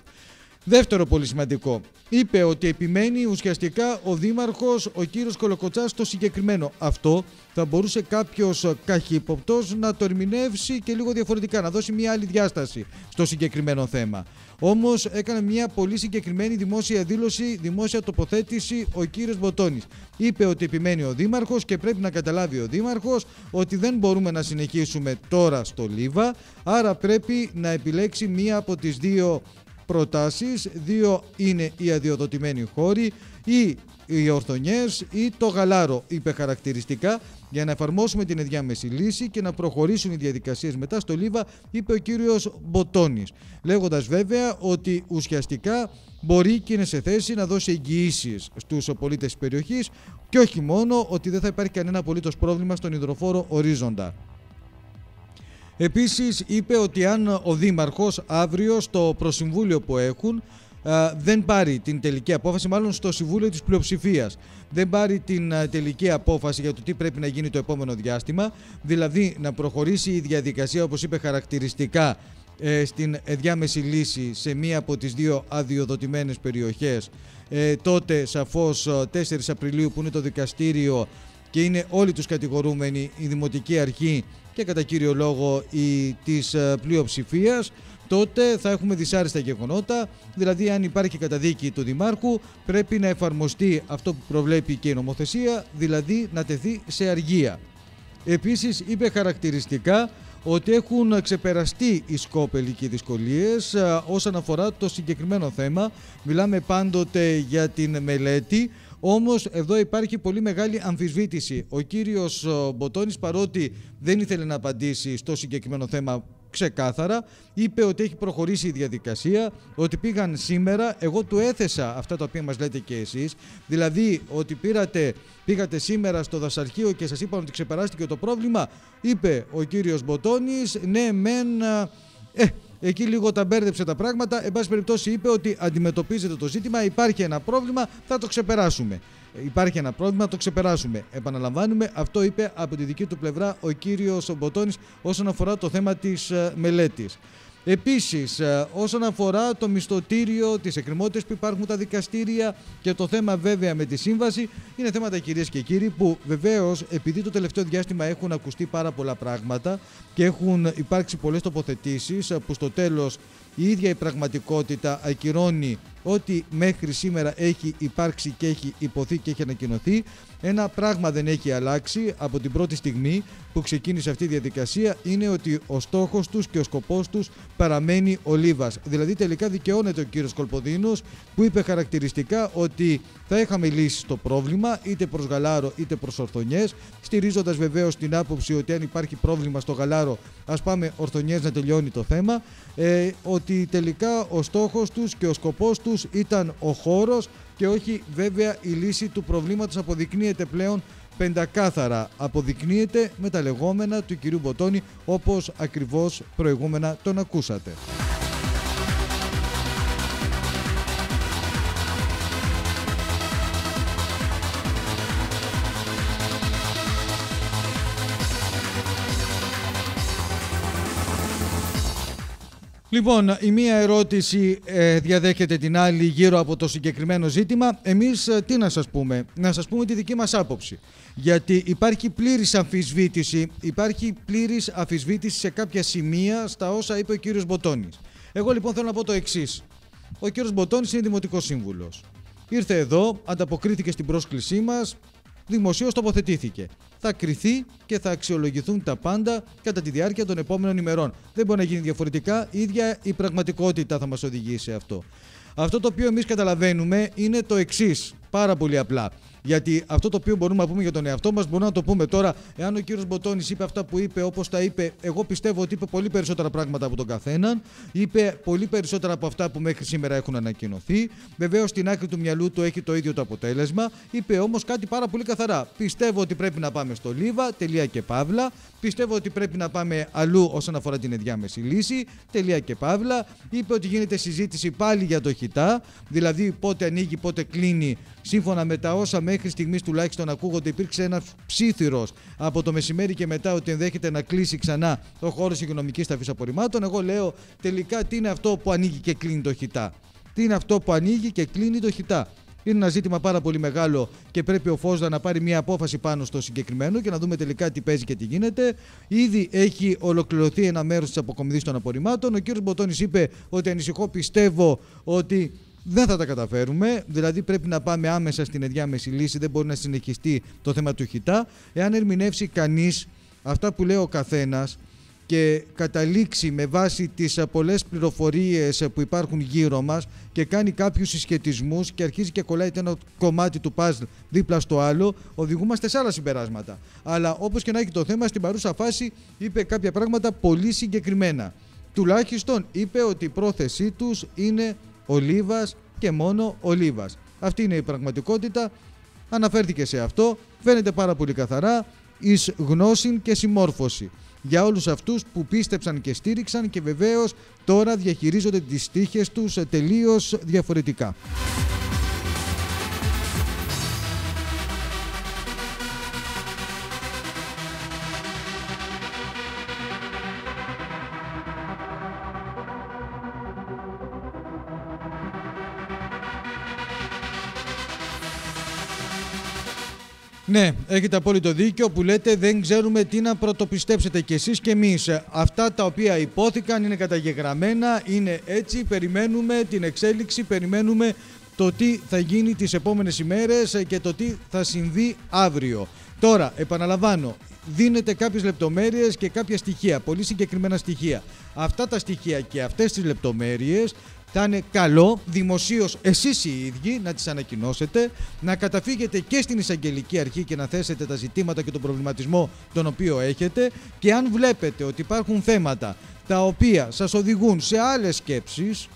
Δεύτερο πολύ σημαντικό, είπε ότι επιμένει ουσιαστικά ο δήμαρχος, ο κύριος Κολοκοτσάς, στο συγκεκριμένο. Αυτό θα μπορούσε κάποιος καχύποπτος να το ερμηνεύσει και λίγο διαφορετικά, να δώσει μια άλλη διάσταση στο συγκεκριμένο θέμα. Όμως έκανε μια πολύ συγκεκριμένη δημόσια δήλωση, δημόσια τοποθέτηση ο κύριος Μποτόνης. Είπε ότι επιμένει ο δήμαρχος και πρέπει να καταλάβει ο δήμαρχος ότι δεν μπορούμε να συνεχίσουμε τώρα στο Λίβα, άρα πρέπει να επιλέξει μία από τις δύο προτάσεις. Δύο είναι οι αδειοδοτημένοι χώροι ή οι ορθονιές ή το γαλάρο, είπε χαρακτηριστικά, για να εφαρμόσουμε την ενδιάμεση λύση και να προχωρήσουν οι διαδικασίες μετά στο Λίβα, είπε ο κύριος Μποτόνης, λέγοντας βέβαια ότι ουσιαστικά μπορεί και είναι σε θέση να δώσει εγγυήσεις στους πολίτες της περιοχής και όχι μόνο, ότι δεν θα υπάρχει κανένα απολύτως πρόβλημα στον υδροφόρο ορίζοντα. Επίσης είπε ότι αν ο Δήμαρχος αύριο στο προσυμβούλιο που έχουν δεν πάρει την τελική απόφαση, μάλλον στο Συμβούλιο της Πλειοψηφίας, δεν πάρει την τελική απόφαση για το τι πρέπει να γίνει το επόμενο διάστημα, δηλαδή να προχωρήσει η διαδικασία, όπως είπε χαρακτηριστικά, στην διάμεση λύση σε μία από τις δύο αδειοδοτημένες περιοχές, τότε σαφώς 4 Απριλίου, που είναι το δικαστήριο και είναι όλοι τους κατηγορούμενοι, η Δημοτική Αρχή και κατά κύριο λόγο της πλειοψηφίας, τότε θα έχουμε δυσάρεστα γεγονότα. Δηλαδή, αν υπάρχει καταδίκη του Δημάρχου, πρέπει να εφαρμοστεί αυτό που προβλέπει και η νομοθεσία, δηλαδή να τεθεί σε αργία. Επίσης, είπε χαρακτηριστικά ότι έχουν ξεπεραστεί οι σκόπελοι και οι δυσκολίες όσον αφορά το συγκεκριμένο θέμα. Μιλάμε πάντοτε για την μελέτη, όμως εδώ υπάρχει πολύ μεγάλη αμφισβήτηση. Ο κύριος Μποτόνης, παρότι δεν ήθελε να απαντήσει στο συγκεκριμένο θέμα ξεκάθαρα, είπε ότι έχει προχωρήσει η διαδικασία, ότι πήγαν σήμερα. Εγώ του έθεσα αυτά τα οποία μας λέτε και εσείς, δηλαδή ότι πήγατε σήμερα στο δασαρχείο και σας είπαν ότι ξεπεράστηκε το πρόβλημα. Είπε ο κύριος Μποτόνης, ναι μεν, εκεί λίγο τα μπέρδεψε τα πράγματα. Εν πάση περιπτώσει είπε ότι αντιμετωπίζεται το ζήτημα, υπάρχει ένα πρόβλημα, θα το ξεπεράσουμε. Υπάρχει ένα πρόβλημα, το ξεπεράσουμε. Επαναλαμβάνουμε, αυτό είπε από τη δική του πλευρά ο κύριος Μποτόνης όσον αφορά το θέμα της μελέτης. Επίσης, όσον αφορά το μισθωτήριο, τις εκκρεμότητες που υπάρχουν τα δικαστήρια και το θέμα βέβαια με τη σύμβαση, είναι θέματα, κυρίες και κύριοι, που βεβαίως επειδή το τελευταίο διάστημα έχουν ακουστεί πάρα πολλά πράγματα και έχουν υπάρξει πολλές τοποθετήσεις που στο τέλος η ίδια η πραγματικότητα ακυρώνει ότι μέχρι σήμερα έχει υπάρξει και έχει υποθεί και έχει ανακοινωθεί. Ένα πράγμα δεν έχει αλλάξει από την πρώτη στιγμή που ξεκίνησε αυτή η διαδικασία, είναι ότι ο στόχος τους και ο σκοπός τους παραμένει ο Λίβας. Δηλαδή τελικά δικαιώνεται ο κύριος Κολποδίνος, που είπε χαρακτηριστικά ότι θα είχαμε λύσει το πρόβλημα είτε προς Γαλάρο είτε προς Ορθονιές, στηρίζοντας βεβαίως την άποψη ότι αν υπάρχει πρόβλημα στο Γαλάρο ας πάμε Ορθονιές να τελειώνει το θέμα, ότι τελικά ο στόχος τους και ο σκοπός τους ήταν ο χώρος και όχι βέβαια η λύση του προβλήματος. Αποδεικνύεται πλέον πεντακάθαρα, αποδεικνύεται με τα λεγόμενα του κυρίου Μποτόνη, όπως ακριβώς προηγούμενα τον ακούσατε. Λοιπόν, η μία ερώτηση διαδέχεται την άλλη γύρω από το συγκεκριμένο ζήτημα. Εμείς τι να σας πούμε? Να σας πούμε τη δική μας άποψη. Γιατί υπάρχει πλήρης αμφισβήτηση σε κάποια σημεία στα όσα είπε ο κύριος Μποτώνης. Εγώ λοιπόν θέλω να πω το εξής. Ο κύριος Μποτώνης είναι δημοτικός σύμβουλος. Ήρθε εδώ, ανταποκρίθηκε στην πρόσκλησή μας, δημοσίως τοποθετήθηκε. Θα κριθεί και θα αξιολογηθούν τα πάντα κατά τη διάρκεια των επόμενων ημερών. Δεν μπορεί να γίνει διαφορετικά, η ίδια η πραγματικότητα θα μας οδηγήσει σε αυτό. Αυτό το οποίο εμείς καταλαβαίνουμε είναι το εξής, πάρα πολύ απλά. Γιατί αυτό το οποίο μπορούμε να πούμε για τον εαυτό μας, μπορούμε να το πούμε τώρα. Εάν ο κύριος Μποτώνης είπε αυτά που είπε, όπως τα είπε, εγώ πιστεύω ότι είπε πολύ περισσότερα πράγματα από τον καθέναν. Είπε πολύ περισσότερα από αυτά που μέχρι σήμερα έχουν ανακοινωθεί. Βεβαίως στην άκρη του μυαλού του έχει το ίδιο το αποτέλεσμα. Είπε όμως κάτι πάρα πολύ καθαρά. Πιστεύω ότι πρέπει να πάμε στο Λίβα, τελεία και παύλα. Πιστεύω ότι πρέπει να πάμε αλλού όσον αφορά την ενδιάμεση λύση, τελεία και παύλα. Είπε ότι γίνεται συζήτηση πάλι για το ΧΙΤΑ, δηλαδή πότε ανοίγει, πότε κλείνει. Σύμφωνα με τα όσα μέχρι στιγμής τουλάχιστον ακούγονται, υπήρξε ένας ψήθυρος από το μεσημέρι και μετά ότι ενδέχεται να κλείσει ξανά το χώρος υγειονομικής ταφής απορριμμάτων. Εγώ λέω τελικά τι είναι αυτό που ανοίγει και κλείνει το ΧΙΤΑ? Τι είναι αυτό που ανοίγει και κλείνει το ΧΙΤΑ? Είναι ένα ζήτημα πάρα πολύ μεγάλο και πρέπει ο ΦΟΣΔΑ να πάρει μια απόφαση πάνω στο συγκεκριμένο και να δούμε τελικά τι παίζει και τι γίνεται. Ήδη έχει ολοκληρωθεί ένα μέρος της αποκομιδής των απορριμμάτων. Ο κ. Μποτώνης είπε ότι ανησυχώ, πιστεύω ότι δεν θα τα καταφέρουμε, δηλαδή πρέπει να πάμε άμεσα στην ενδιάμεση λύση, δεν μπορεί να συνεχιστεί το θέμα του ΧΙΤΑ. Εάν ερμηνεύσει κανείς αυτά που λέει ο καθένας και καταλήξει με βάση τις πολλές πληροφορίες που υπάρχουν γύρω μας και κάνει κάποιους συσχετισμούς και αρχίζει και κολλάει ένα κομμάτι του παζλ δίπλα στο άλλο, οδηγούμαστε σε άλλα συμπεράσματα. Αλλά όπως και να έχει το θέμα, στην παρούσα φάση είπε κάποια πράγματα πολύ συγκεκριμένα. Τουλάχιστον είπε ότι η πρόθεσή τους είναι ο Λίβας και μόνο ο Λίβας. Αυτή είναι η πραγματικότητα. Αναφέρθηκε σε αυτό. Φαίνεται πάρα πολύ καθαρά εις γνώσιν και συμμόρφωση. Για όλους αυτούς που πίστεψαν και στήριξαν και βεβαίως τώρα διαχειρίζονται τις τύχες τους τελείως διαφορετικά. Ναι, έχετε απόλυτο δίκιο που λέτε δεν ξέρουμε τι να πρωτοπιστέψετε κι εσείς κι εμείς. Αυτά τα οποία υπόθηκαν είναι καταγεγραμμένα, είναι έτσι, περιμένουμε την εξέλιξη, περιμένουμε το τι θα γίνει τις επόμενες ημέρες και το τι θα συμβεί αύριο. Τώρα, επαναλαμβάνω, δίνετε κάποιες λεπτομέρειες και κάποια στοιχεία, πολύ συγκεκριμένα στοιχεία. Αυτά τα στοιχεία και αυτές τις λεπτομέρειες θα είναι καλό δημοσίως εσείς οι ίδιοι να τις ανακοινώσετε, να καταφύγετε και στην εισαγγελική αρχή και να θέσετε τα ζητήματα και τον προβληματισμό τον οποίο έχετε, και αν βλέπετε ότι υπάρχουν θέματα τα οποία σας οδηγούν σε άλλες σκέψεις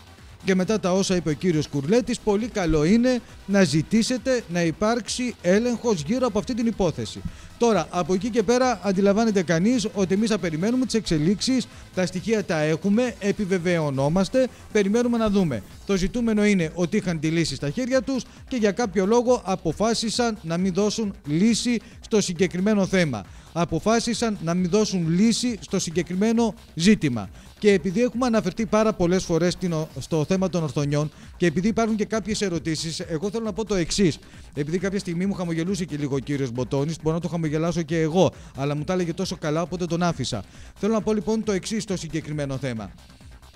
και μετά τα όσα είπε ο κύριος Κουρλέτης, πολύ καλό είναι να ζητήσετε να υπάρξει έλεγχος γύρω από αυτή την υπόθεση. Τώρα, από εκεί και πέρα αντιλαμβάνεται κανείς ότι εμείς θα περιμένουμε τις εξελίξεις, τα στοιχεία τα έχουμε, επιβεβαιωνόμαστε, περιμένουμε να δούμε. Το ζητούμενο είναι ότι είχαν τη λύση στα χέρια τους και για κάποιο λόγο αποφάσισαν να μην δώσουν λύση στο συγκεκριμένο θέμα. Αποφάσισαν να μην δώσουν λύση στο συγκεκριμένο ζήτημα. Και επειδή έχουμε αναφερθεί πάρα πολλές φορές στο θέμα των ορθονιών και επειδή υπάρχουν και κάποιες ερωτήσεις, εγώ θέλω να πω το εξής. Επειδή κάποια στιγμή μου χαμογελούσε και λίγο ο κύριος Μποτώνης, μπορώ να το χαμογελάσω και εγώ, αλλά μου τα έλεγε τόσο καλά, οπότε τον άφησα. Θέλω να πω λοιπόν το εξής στο συγκεκριμένο θέμα.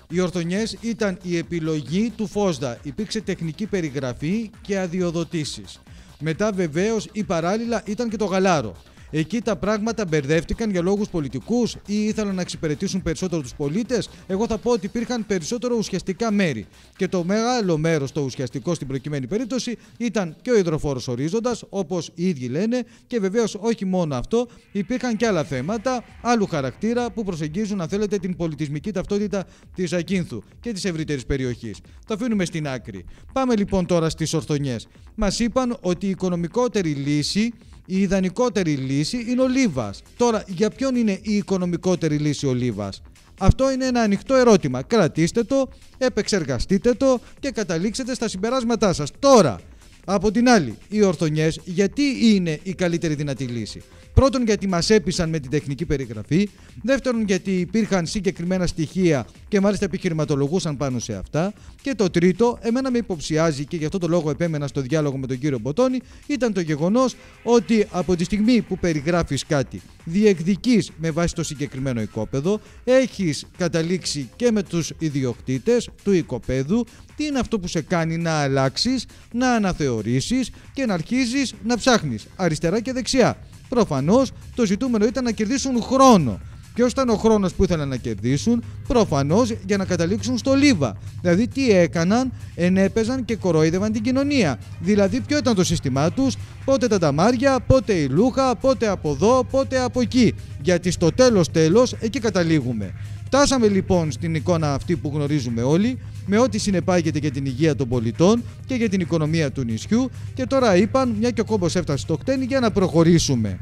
Οι ορθονιές ήταν η επιλογή του ΦΟΣΔΑ. Υπήρξε τεχνική περιγραφή και αδειοδοτήσεις. Μετά βεβαίως ή παράλληλα ήταν και το γαλάρο. Εκεί τα πράγματα μπερδεύτηκαν για λόγους πολιτικούς ή ήθελαν να εξυπηρετήσουν περισσότερο τους πολίτες. Εγώ θα πω ότι υπήρχαν περισσότερο ουσιαστικά μέρη. Και το μεγάλο μέρος, το ουσιαστικό στην προκειμένη περίπτωση, ήταν και ο υδροφόρος ορίζοντας, όπως οι ίδιοι λένε, και βεβαίως όχι μόνο αυτό, υπήρχαν και άλλα θέματα, άλλου χαρακτήρα που προσεγγίζουν, αν θέλετε, την πολιτισμική ταυτότητα της Ακίνθου και της ευρύτερης περιοχής. Το αφήνουμε στην άκρη. Πάμε λοιπόν τώρα στις ορθονιές. Μας είπαν ότι η οικονομικότερη λύση, η ιδανικότερη λύση είναι ο Λίβας. Τώρα, για ποιον είναι η οικονομικότερη λύση ο Λίβας? Αυτό είναι ένα ανοιχτό ερώτημα. Κρατήστε το, επεξεργαστείτε το και καταλήξετε στα συμπεράσματά σας. Τώρα, Από την άλλη, οι ορθονιές γιατί είναι η καλύτερη δυνατή λύση? Πρώτον, γιατί μας έπεισαν με την τεχνική περιγραφή. Δεύτερον, γιατί υπήρχαν συγκεκριμένα στοιχεία και μάλιστα επιχειρηματολογούσαν πάνω σε αυτά. Και το τρίτο, εμένα με υποψιάζει και γι' αυτό το λόγο επέμενα στο διάλογο με τον κύριο Μποτώνη, ήταν το γεγονός ότι από τη στιγμή που περιγράφεις κάτι, διεκδικείς με βάση το συγκεκριμένο οικόπεδο, έχεις καταλήξει και με τους ιδιοκτήτες του οικοπέδου τι είναι αυτό που σε κάνει να αλλάξεις, να αναθεωρήσεις και να αρχίζεις να ψάχνεις αριστερά και δεξιά. Προφανώς το ζητούμενο ήταν να κερδίσουν χρόνο. Ποιος ήταν ο χρόνος που ήθελαν να κερδίσουν? Προφανώς για να καταλήξουν στο λίβα. Δηλαδή τι έκαναν? Ενέπαιζαν και κορόιδευαν την κοινωνία. Δηλαδή ποιο ήταν το σύστημά τους? Πότε τα ταμάρια, πότε η λούχα, πότε από εδώ, πότε από εκεί. Γιατί στο τέλος εκεί καταλήγουμε. Φτάσαμε λοιπόν στην εικόνα αυτή που γνωρίζουμε όλοι, με ό,τι συνεπάγεται για την υγεία των πολιτών και για την οικονομία του νησιού, και τώρα είπαν, μια και ο κόμπος έφτασε στο χτένι, για να προχωρήσουμε.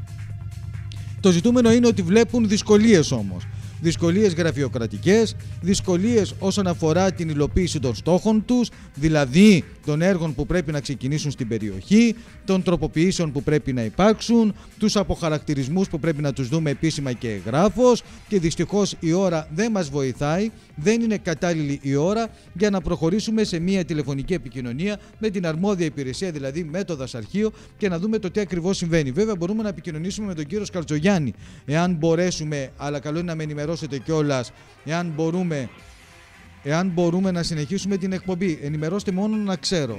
Το ζητούμενο είναι ότι βλέπουν δυσκολίες όμως. Δυσκολίες γραφειοκρατικές, δυσκολίες όσον αφορά την υλοποίηση των στόχων τους, δηλαδή των έργων που πρέπει να ξεκινήσουν στην περιοχή, των τροποποιήσεων που πρέπει να υπάρξουν, τους αποχαρακτηρισμούς που πρέπει να τους δούμε επίσημα και εγγράφως, και δυστυχώς η ώρα δεν μας βοηθάει, δεν είναι κατάλληλη η ώρα για να προχωρήσουμε σε μια τηλεφωνική επικοινωνία με την αρμόδια υπηρεσία, δηλαδή με το δασαρχείο, και να δούμε το τι ακριβώς συμβαίνει. Βέβαια μπορούμε να επικοινωνήσουμε με τον κύριο Σκαρτζογιάννη, εάν μπορέσουμε, αλλά καλό είναι να με ενημερώσετε κιόλας, εάν μπορούμε να συνεχίσουμε την εκπομπή. Ενημερώστε μόνο να ξέρω.